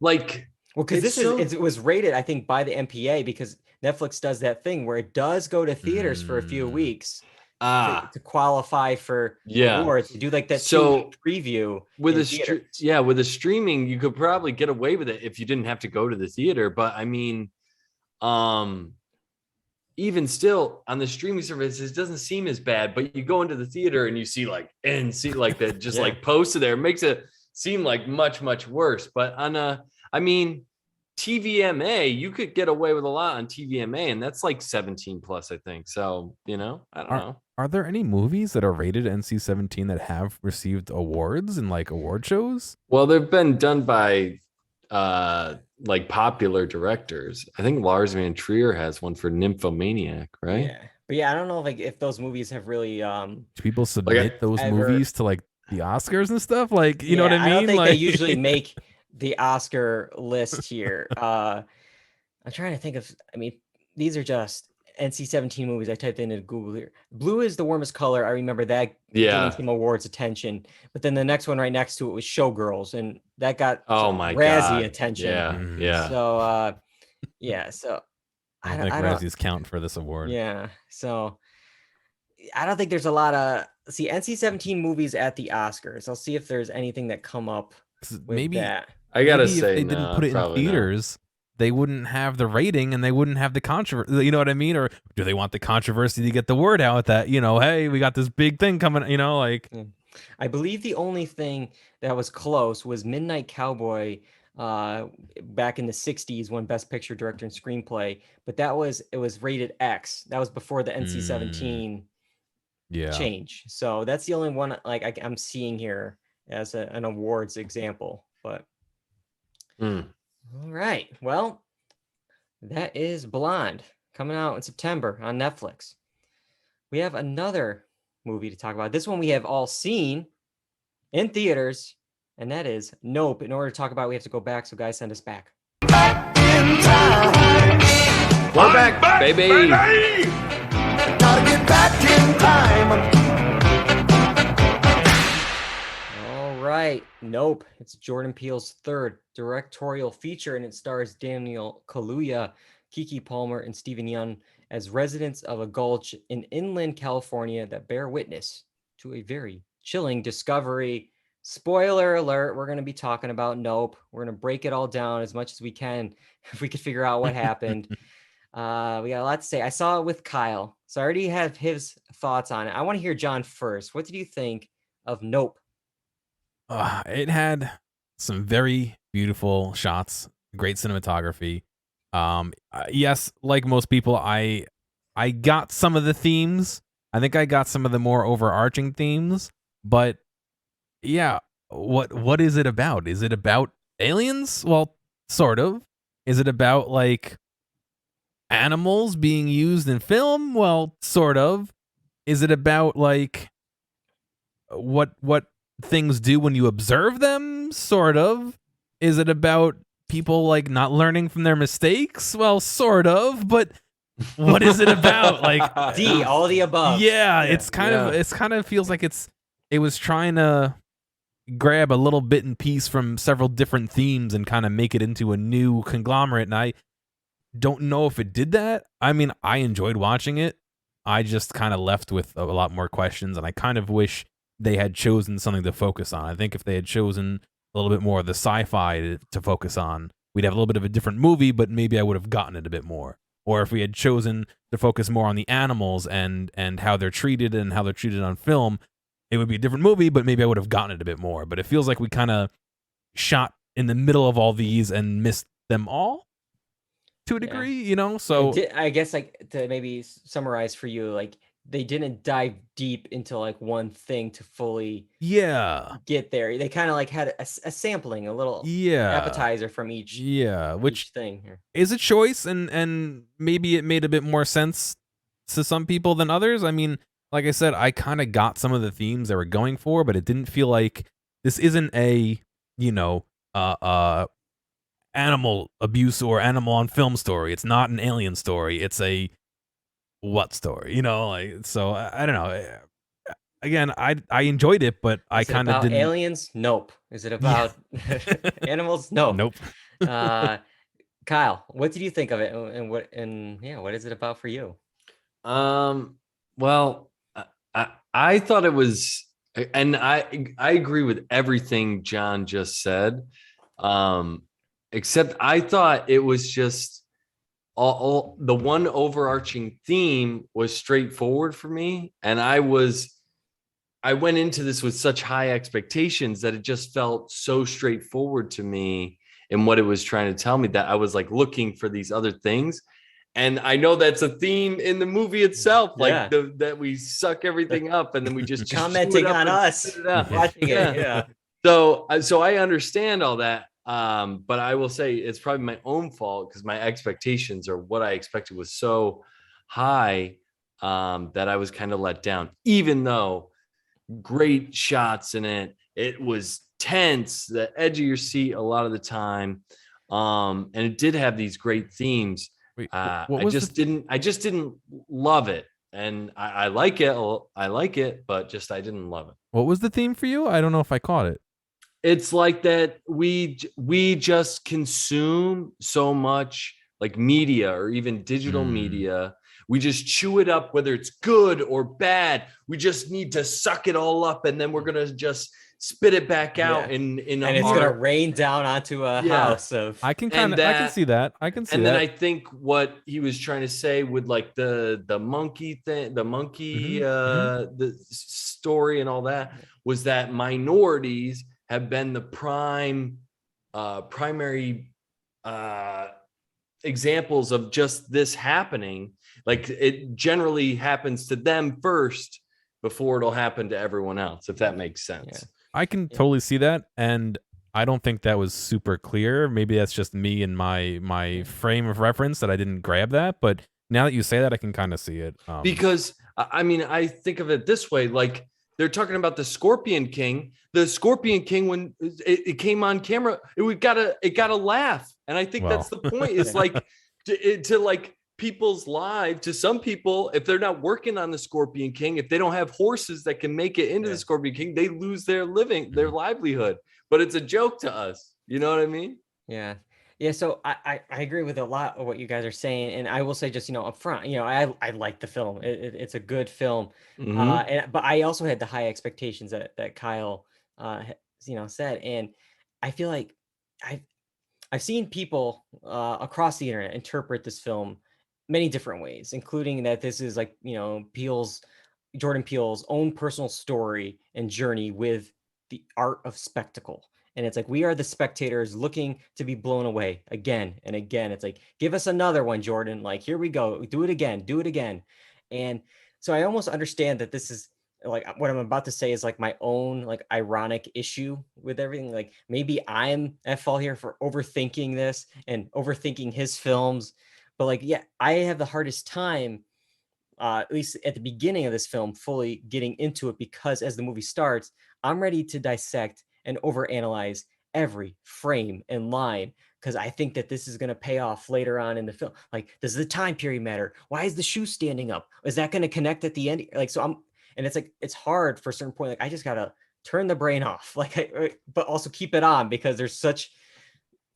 like. Well, because it's it was rated, I think, by the MPA because Netflix does that thing where it does go to theaters for a few weeks to qualify for awards. You do like that 2-week preview with with a streaming, you could probably get away with it if you didn't have to go to the theater. But I mean, even still on the streaming services, it doesn't seem as bad. But you go into the theater and you see like NC like that just like posted there, it makes it seem like much worse. But on TVMA, you could get away with a lot on TVMA, and that's like 17 plus, I think. So, I don't know. Are there any movies that are rated NC-17 that have received awards in like award shows? Well, they've been done by like popular directors. I think Lars Van Trier has one for Nymphomaniac, right? Yeah. But yeah, I don't know if those movies have really Do people submit those ever... movies to like the Oscars and stuff? Like, you know what I mean? I don't think like... they usually make the Oscar list here. I'm trying to think of, I mean, these are just NC-17 movies I typed into Google here. Blue is the Warmest Color. I remember that getting some awards attention. But then the next one right next to it was Showgirls, and that got Razzie attention. Yeah. So so I don't think Razzie's count for this award. Yeah. So I don't think there's a lot of NC-17 movies at the Oscars. I'll see if there's anything that come up with maybe that. I gotta say, if they didn't put it in theaters, they wouldn't have the rating and they wouldn't have the controversy. You know what I mean? Or do they want the controversy to get the word out that, hey, we got this big thing coming, like. I believe the only thing that was close was Midnight Cowboy back in the 60s, won Best Picture, Director, and Screenplay. But it was rated X. That was before the NC-17 change. So that's the only one like I'm seeing here as an awards example. But all right, well, that is Blonde coming out in September on Netflix. We have another movie to talk about. This one we have all seen in theaters, and that is Nope. In order to talk about it, we have to go back, so guys, send us back. Back in time. We're back, baby. Gotta get back in time. All right, Nope. It's Jordan Peele's third directorial feature, and it stars Daniel Kaluuya, Keke Palmer, and Stephen Yeun as residents of a gulch in inland California that bear witness to a very chilling discovery. Spoiler alert, we're going to be talking about Nope. We're going to break it all down as much as we can if we could figure out what happened. We got a lot to say. I saw it with Kyle, so I already have his thoughts on it. I want to hear John first. What did you think of Nope? It had some very beautiful shots, great cinematography. Yes, like most people, I got some of the themes. I think I got some of the more overarching themes, but yeah, what is it about? Is it about aliens? Well, sort of. Is it about like animals being used in film? Well, sort of. Is it about like what things do when you observe them? Sort of. Is it about people like not learning from their mistakes? Well, sort of, but what is it about? Like, D, all the above. yeah, it's kind of feels like it was trying to grab a little bit and piece from several different themes and kind of make it into a new conglomerate. And I don't know if it did that. I mean, I enjoyed watching it. I just kind of left with a lot more questions, and I kind of wish they had chosen something to focus on. I think if they had chosen a little bit more of the sci-fi to focus on, we'd have a little bit of a different movie, but maybe I would have gotten it a bit more. Or if we had chosen to focus more on the animals and how they're treated and how they're treated on film, it would be a different movie, but maybe I would have gotten it a bit more. But it feels like we kind of shot in the middle of all these and missed them all to a degree, you know? So I guess like to maybe summarize for you, like they didn't dive deep into like one thing to fully get there. They kind of like had a sampling, a little appetizer from each which thing here. Is a choice, and maybe it made a bit more sense to some people than others. I mean, like I said, I kind of got some of the themes they were going for, but it didn't feel like this isn't a, animal abuse or animal on film story. It's not an alien story. It's a what story, like, so I don't know. Again, I enjoyed it, but I kind of didn't. Aliens? Nope. Is it about animals? No. Nope. Kyle, what did you think of it, and what is it about for you? Well, I thought it was, and I agree with everything John just said, except I thought it was just all the one overarching theme was straightforward for me, and I went into this with such high expectations that it just felt so straightforward to me in what it was trying to tell me that I was like looking for these other things. And I know that's a theme in the movie itself, like that we suck everything up and then we just commenting on us watching it. Yeah. So I understand all that. But I will say it's probably my own fault because my expectations or what I expected was so high that I was kind of let down, even though great shots in it. It was tense, the edge of your seat a lot of the time. And it did have these great themes. Wait, I just didn't love it. And I like it, but just I didn't love it. What was the theme for you? I don't know if I caught it. It's like that we just consume so much like media or even digital media. We just chew it up, whether it's good or bad. We just need to suck it all up, and then we're gonna just spit it back out and it's gonna rain down onto a house of. I can see that. And then I think what he was trying to say with like the monkey thing, the story and all that was that minorities have been the primary examples of just this happening. Like it generally happens to them first before it'll happen to everyone else, if that makes sense. I can totally see that, and I don't think that was super clear. Maybe that's just me and my frame of reference that I didn't grab that, but now that you say that, I can kind of see it. Because I mean, I think of it this way, like they're talking about the Scorpion King. The Scorpion King, when it came on camera, it got a laugh. And I think that's the point. It's like to like people's lives, to some people, if they're not working on the Scorpion King, if they don't have horses that can make it into the Scorpion King, they lose their their livelihood. But it's a joke to us. You know what I mean? Yeah. Yeah, so I agree with a lot of what you guys are saying, and I will say just up front, I like the film. It's a good film, but I also had the high expectations that Kyle, said, and I feel like I've seen people across the internet interpret this film many different ways, including that this is like Jordan Peele's own personal story and journey with the art of spectacle. And it's like, we are the spectators looking to be blown away again and again. It's like, give us another one, Jordan. Like, here we go. Do it again. Do it again. And so I almost understand that this is like what I'm about to say is like my own like ironic issue with everything. Like maybe I'm at fault here for overthinking this and overthinking his films. But like, I have the hardest time, at least at the beginning of this film, fully getting into it, because as the movie starts, I'm ready to dissect and overanalyze every frame and line, because I think that this is going to pay off later on in the film. Like, does the time period matter? Why is the shoe standing up? Is that going to connect at the end? Like, so and it's like, it's hard for a certain point. Like, I just got to turn the brain off, like, but also keep it on because there's such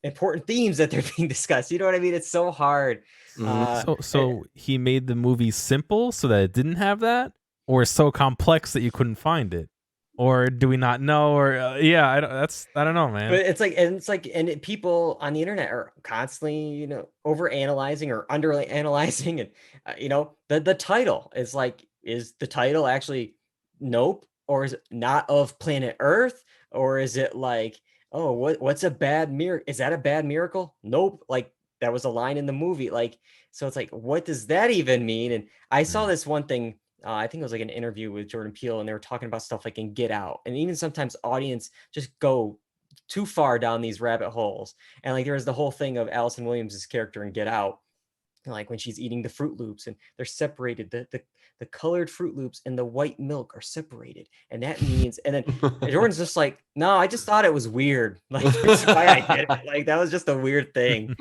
important themes that they're being discussed. You know what I mean? It's so hard. So he made the movie simple so that it didn't have that, or so complex that you couldn't find it, or do we not know? Or I don't know, man. But people on the internet are constantly, over analyzing or under analyzing, and the title is like, is the title actually Nope, or is it not of planet Earth, or is it like, oh, what's a bad miracle? Is that a bad miracle? Nope, like that was a line in the movie, like, so it's like, what does that even mean? And I saw this one thing. I think it was like an interview with Jordan Peele, and they were talking about stuff like in Get Out, and even sometimes audience just go too far down these rabbit holes. And like there was the whole thing of Allison Williams' character in Get Out, like when she's eating the Fruit Loops and they're separated, the colored Fruit Loops and the white milk are separated, and that means, and then Jordan's just like, no, I just thought it was weird, like that's why I did it. Like that was just a weird thing.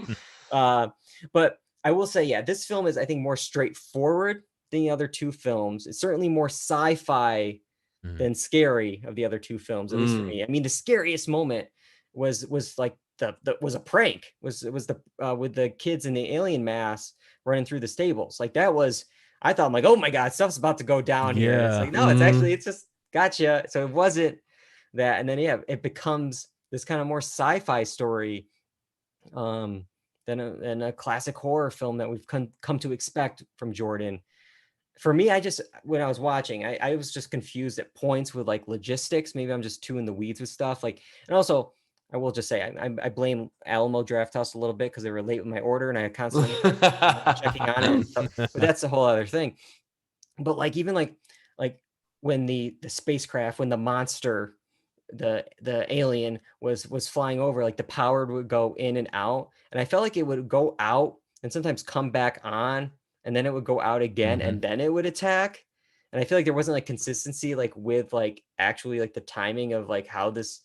But I will say, yeah, this film is, I think, more straightforward than the other two films. It's certainly more sci-fi than scary of the other two films, at least for me. I mean, the scariest moment was like was a prank, was the with the kids in the alien mask running through the stables. Like that was, I thought, I'm like, oh my God, stuff's about to go down here. It's like, no, it's just gotcha. So it wasn't that. And then, it becomes this kind of more sci-fi story than a classic horror film that we've come to expect from Jordan. For me, when I was watching, I was just confused at points with like logistics. Maybe I'm just too in the weeds with stuff. Like, and also I will just say, I blame Alamo Draft House a little bit because they were late with my order and I constantly checking on it and stuff. But that's a whole other thing. But like, even like when the spacecraft, when the monster, the alien was flying over, like the power would go in and out, and I felt like it would go out and sometimes come back on, and then it would go out again, and then it would attack. And I feel like there wasn't like consistency, like with like actually like the timing of like how this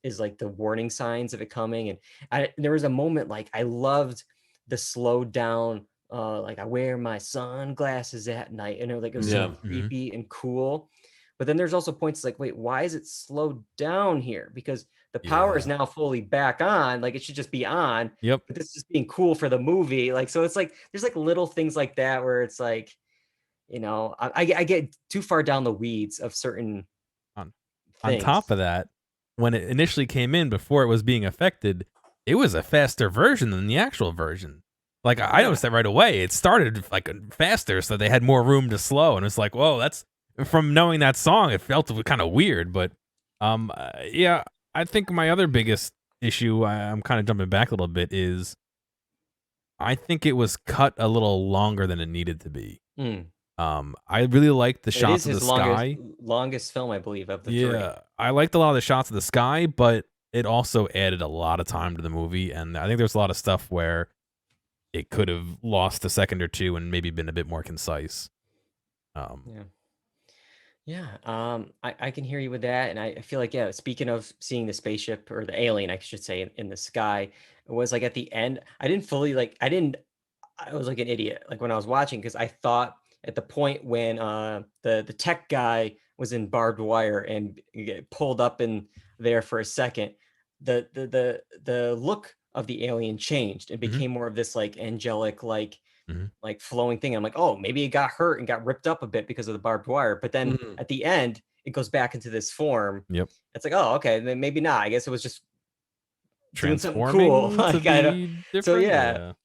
is, like the warning signs of it coming. And there was a moment, like I loved the slowed down, like I wear my sunglasses at night, and it was so creepy and cool. But then there's also points like, wait, why is it slowed down here? Because the power is now fully back on. Like it should just be on. Yep. But this is being cool for the movie. Like, so it's like, there's like little things like that where it's like, I get too far down the weeds of certain things. On top of that, when it initially came in, before it was being affected, it was a faster version than the actual version. Like I noticed that right away. It started like faster, so they had more room to slow. And it's like, whoa, that's, from knowing that song, it felt kind of weird. But I think my other biggest issue, I'm kind of jumping back a little bit, is I think it was cut a little longer than it needed to be. I really liked the shots of the sky. Longest film, I believe, of the three. Yeah, I liked a lot of the shots of the sky, but it also added a lot of time to the movie, and I think there's a lot of stuff where it could have lost a second or two and maybe been a bit more concise. I can hear you with that, and I feel like, speaking of seeing the spaceship, or the alien, I should say, in the sky, it was like at the end, I was like an idiot, like when I was watching, because I thought at the point when the tech guy was in barbed wire and get pulled up in there for a second, the look of the alien changed. It became more of this like angelic, like flowing thing. I'm like, oh, maybe it got hurt and got ripped up a bit because of the barbed wire. But then at the end, it goes back into this form. Yep. It's like, oh, okay, then maybe not. I guess it was just doing something Transforming cool. to Like, be different. So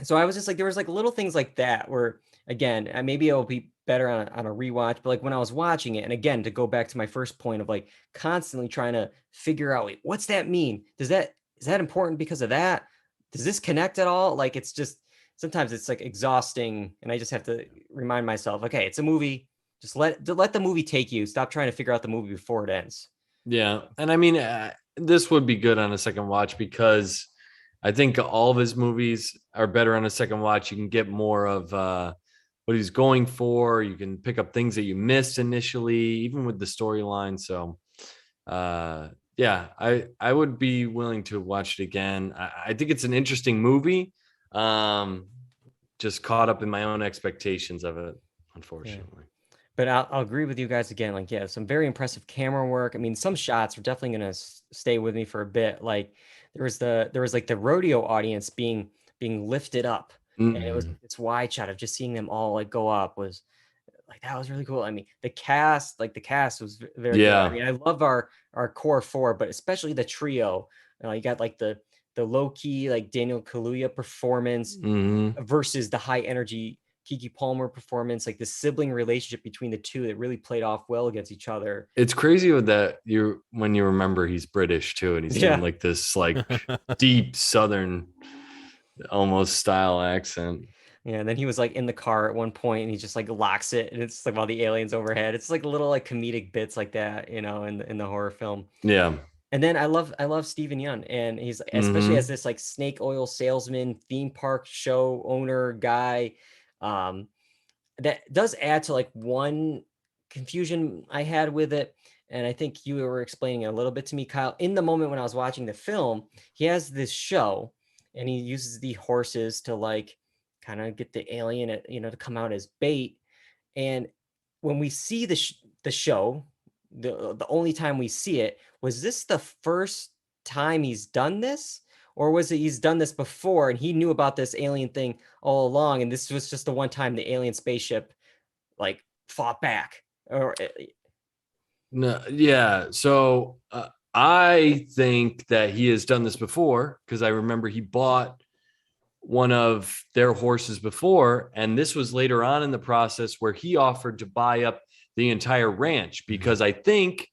so I was just like, there was like little things like that where, again, maybe it'll be better on a rewatch, but like when I was watching it, and again, to go back to my first point of like constantly trying to figure out, wait, what's that mean? Is that important because of that? Does this connect at all? Like, it's just, sometimes it's like exhausting, and I just have to remind myself, okay, it's a movie. Just let the movie take you. Stop trying to figure out the movie before it ends. Yeah. And I mean, this would be good on a second watch, because I think all of his movies are better on a second watch. You can get more of what he's going for. You can pick up things that you missed initially, even with the storyline. So Yeah, I would be willing to watch it again. I think it's an interesting movie. Just caught up in my own expectations of it, unfortunately. But I'll agree with you guys again. Like, yeah, some very impressive camera work. I mean, some shots are definitely gonna stay with me for a bit. Like, there was like the rodeo audience being lifted up, and it was Mm. this wide shot of just seeing them all like go up was like that was really cool. I mean, the cast was very good. I Yeah. mean, I love our core four, but especially the trio. You got like the low key like Daniel Kaluuya performance Hmm. versus the high energy Kiki Palmer performance, like the sibling relationship between the two that really played off well against each other. It's crazy with that when you remember he's British too, and he's doing like this like deep Southern almost style accent. Yeah, and then he was like in the car at one point and he just like locks it and it's like while the aliens overhead. It's like little like comedic bits like that, in the horror film. Yeah. And then I love Steven Yeun, and he's especially Mhm. as this like snake oil salesman, theme park show owner guy. Um, that does add to like one confusion I had with it. And I think you were explaining it a little bit to me, Kyle. In the moment when I was watching the film, he has this show and he uses the horses to like kind of get the alien, to come out as bait. And when we see the show, the only time we see it, was this the first time he's done this? Or was it he's done this before and he knew about this alien thing all along, and this was just the one time the alien spaceship like fought back? Or No, yeah. So I think that he has done this before because I remember he bought one of their horses before, and this was later on in the process where he offered to buy up the entire ranch because I think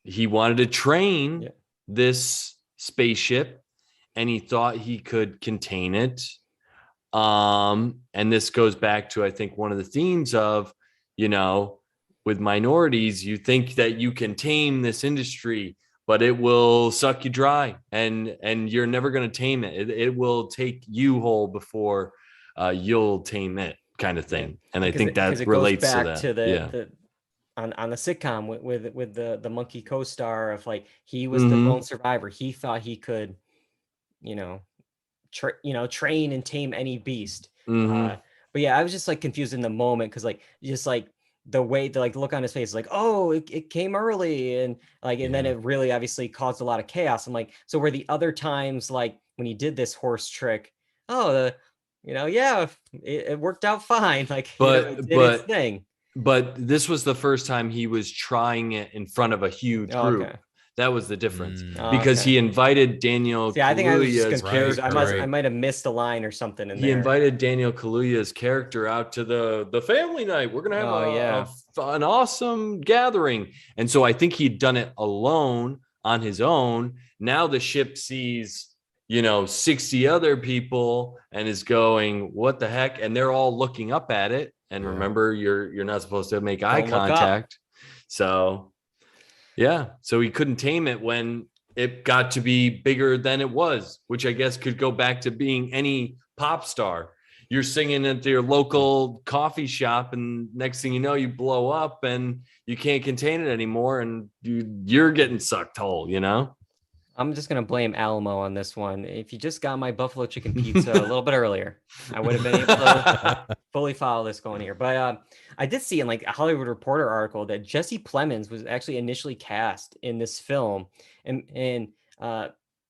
he wanted to train this spaceship and he thought he could contain it. And this goes back to, I think, one of the themes of, with minorities, you think that you can tame this industry, but it will suck you dry and you're never going to tame it. It will take you whole before you'll tame it, kind of thing. And I think that it relates goes back to that. the on the sitcom with the monkey co-star of like he was the lone survivor. He thought he could, you know, train and tame any beast. But yeah, I was just like confused in the moment because like just like the way the like look on his face is like, oh, it came early, and like and then it really obviously caused a lot of chaos. I'm like, so were the other times like when he did this horse trick, oh, yeah, it worked out fine. Like, it did its thing. But this was the first time he was trying it in front of a huge group. Okay. That was the difference because he invited Daniel. Yeah, I think I was just confused. Character. I might have missed a line or something in there. He invited Daniel Kaluuya's character out to the family night. We're gonna have an awesome gathering, and so I think he'd done it alone on his own. Now the ship sees 60 other people and is going, what the heck? And they're all looking up at it. And remember, you're not supposed to make eye contact. So yeah, so he couldn't tame it when it got to be bigger than it was, which I guess could go back to being any pop star. You're singing at your local coffee shop, and next thing you know, you blow up and you can't contain it anymore, and you're getting sucked whole, I'm just going to blame Alamo on this one. If you just got my buffalo chicken pizza a little bit earlier, I would have been able to fully follow this going here. But I did see in like a Hollywood Reporter article that Jesse Plemons was actually initially cast in this film. And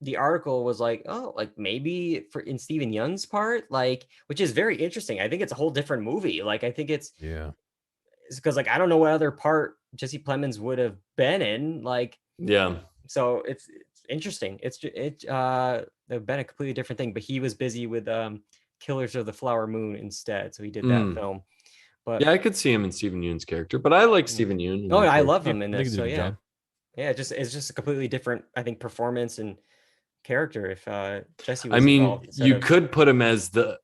the article was like, oh, like maybe in Steven Yeun's part, like, which is very interesting. I think it's a whole different movie. Like, I think it's because like, I don't know what other part Jesse Plemons would have been in. Like, so it's interesting. It been a completely different thing, but he was busy with Killers of the Flower Moon instead, so he did that film. But yeah, I could see him in Steven Yeun's character, but I like Steven Yeun. Oh, I love him in this. So yeah, it's just a completely different, I think, performance and character. If Jesse was involved, you could put him as the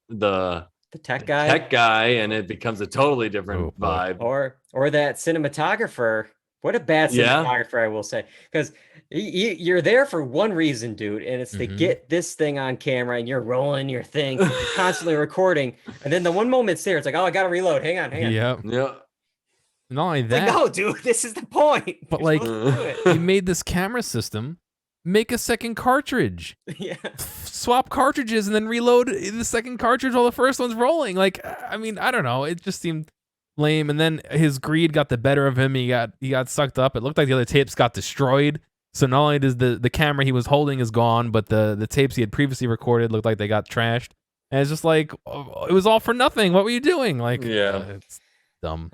tech guy, and it becomes a totally different vibe. Or that cinematographer. What a bad cinematographer, I will say, because you're there for one reason, dude, and it's to get this thing on camera, and you're rolling your thing, constantly recording, and then the one moment it's there, it's like, oh, I gotta reload. Hang on. Yeah. Not only It's like, that, no, dude, this is the point. But, You're like, supposed to do you made this camera system. Make a second cartridge. it. Yeah. Swap cartridges and then reload the second cartridge while the first one's rolling. Like, I mean, I don't know. It just seemed lame. And then his greed got the better of him. He got sucked up. It looked like the other tapes got destroyed. So not only does the camera he was holding is gone, but the tapes he had previously recorded looked like they got trashed. And it's just like, it was all for nothing. What were you doing? Like, Yeah. it's dumb.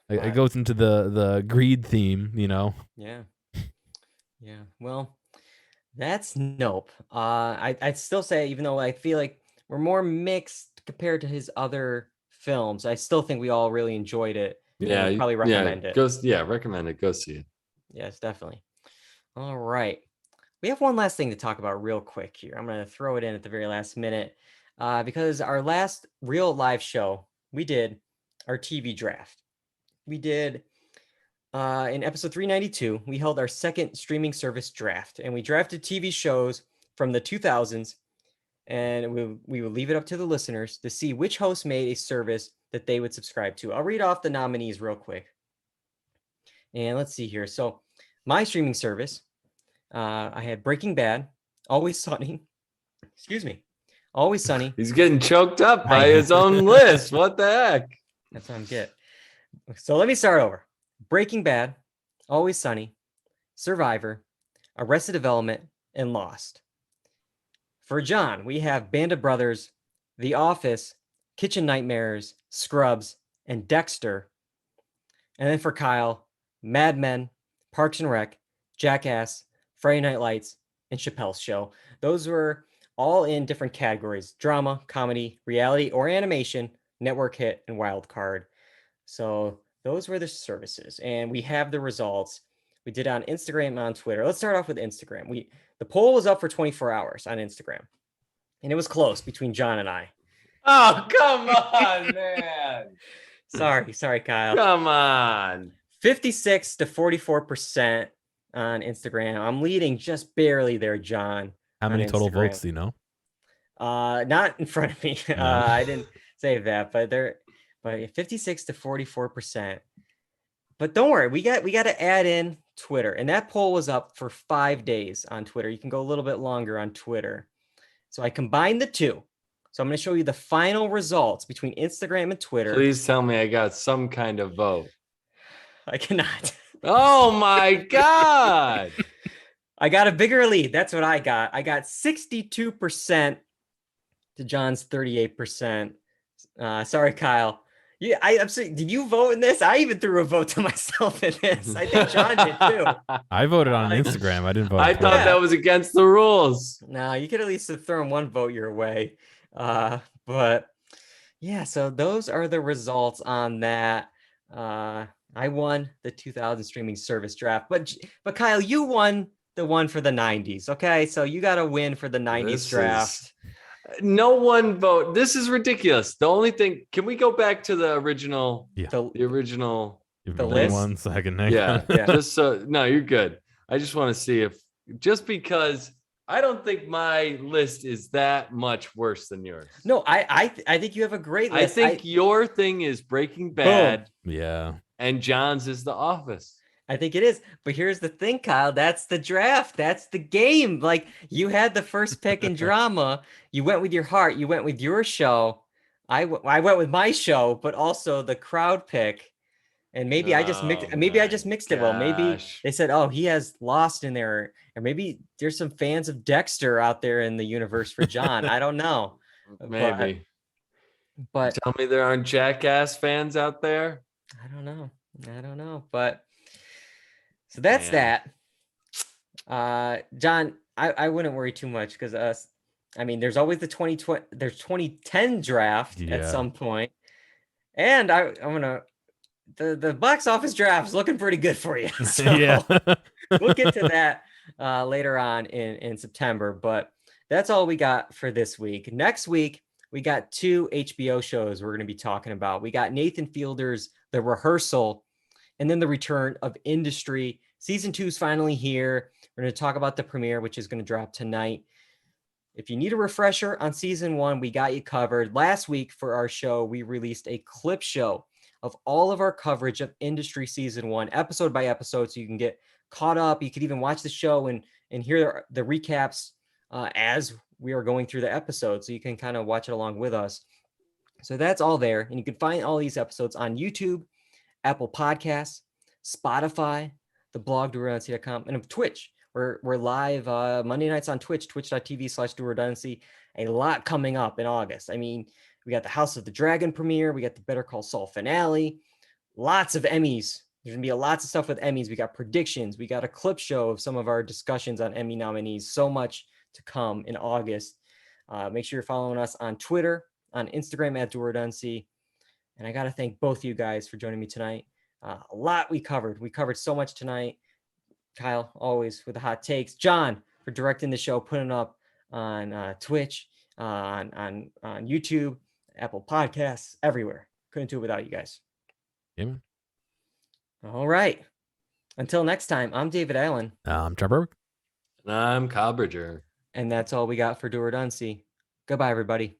It goes into the greed theme, you know. Yeah. Yeah. Well, that's nope. I'd still say, even though I feel like we're more mixed compared to his other films, I still think we all really enjoyed it. and Yeah, would probably recommend it. Recommend it. Go see it. Yes, definitely. All right. We have one last thing to talk about real quick here. I'm going to throw it in at the very last minute because our last real live show, we did our TV draft. We did in episode 392, we held our second streaming service draft, and we drafted TV shows from the 2000s, and we will leave it up to the listeners to see which host made a service that they would subscribe to. I'll read off the nominees real quick. And let's see here. So my streaming service, I had Breaking Bad, Always Sunny, Always Sunny. He's getting choked up by his own list. What the heck? That's what I'm getting. So let me start over. Breaking Bad, Always Sunny, Survivor, Arrested Development, and Lost. For John, we have Band of Brothers, The Office, Kitchen Nightmares, Scrubs, and Dexter. And then for Kyle, Mad Men, Parks and Rec, Jackass, Friday Night Lights, and Chappelle's Show. Those were all in different categories: drama, comedy, reality, or animation, network hit, and wild card. So those were the services, and we have the results. We did it on Instagram and on Twitter. Let's start off with Instagram. The poll was up for 24 hours on Instagram, and it was close between John and I. Oh, come on, man. Sorry, Kyle. Come on. 56 to 44% on Instagram. I'm leading just barely there, John. How many total Instagram. votes do you know? Not in front of me. No. I didn't save that, but 56 to 44%. But don't worry, we got to add in Twitter, and that poll was up for 5 days on Twitter. You can go a little bit longer on Twitter. So I combined the two. So I'm going to show you the final results between Instagram and Twitter. Please tell me I got some kind of vote. I cannot. Oh my God. I got a bigger lead. That's what I got. I got 62% to John's 38%. Sorry, Kyle. Yeah, I'm sorry. Did you vote in this? I even threw a vote to myself in this. I think John did too. I voted on Instagram. I didn't vote. I thought that was against the rules. No, you could at least have thrown one vote your way. But yeah, so those are the results on that. I won the 2000 streaming service draft, but Kyle, you won the one for the 90s. Okay, so you got a win for the 90s draft. No one vote. This is ridiculous. The only thing, can we go back to the original? Yeah. The original. Give the me list? 1 second. Yeah. Yeah. Just so, no, you're good. I just want to see if, just because I don't think my list is that much worse than yours. No, I think you have a great list. I think your thing is Breaking Bad. Yeah. And John's is The Office. I think it is. But here's the thing, Kyle. That's the draft. That's the game. Like, you had the first pick in drama. You went with your heart. You went with your show. I went with my show, but also the crowd pick. And maybe I just mixed. Maybe I just mixed it well. Maybe they said, "Oh, he has Lost in there," or maybe there's some fans of Dexter out there in the universe for John. I don't know. Maybe. But Tell me there aren't Jackass fans out there. I don't know. But so that's that. John, I wouldn't worry too much because I mean, there's always the 2010 draft at some point, and I'm gonna. The box office draft is looking pretty good for you. So Yeah. we'll get to that later on in September. But that's all we got for this week. Next week, we got 2 HBO shows we're going to be talking about. We got Nathan Fielder's The Rehearsal, and then the return of Industry. Season 2 is finally here. We're going to talk about the premiere, which is going to drop tonight. If you need a refresher on season 1, we got you covered. Last week for our show, we released a clip show of all of our coverage of Industry Season 1, episode by episode, so you can get caught up. You could even watch the show and hear the recaps as we are going through the episode, so you can kind of watch it along with us. So that's all there, and you can find all these episodes on YouTube, Apple Podcasts, Spotify, the blog dualredundancy.com, and Twitch. We're live Monday nights on Twitch, twitch.tv/Dual Redundancy. A lot coming up in August. I mean, we got the House of the Dragon premiere. We got the Better Call Saul finale. Lots of Emmys. There's going to be lots of stuff with Emmys. We got predictions. We got a clip show of some of our discussions on Emmy nominees. So much to come in August. Make sure you're following us on Twitter, on Instagram at Dual Redundancy. And I got to thank both of you guys for joining me tonight. A lot we covered. We covered so much tonight. Kyle, always with the hot takes. John, for directing the show, putting up on Twitch, on YouTube, Apple Podcasts, everywhere. Couldn't do it without you guys. Yeah, man. All right. Until next time, I'm David Allen. I'm John Berwick. And I'm Kyle Bridger. And that's all we got for Dual Redundancy. Goodbye, everybody.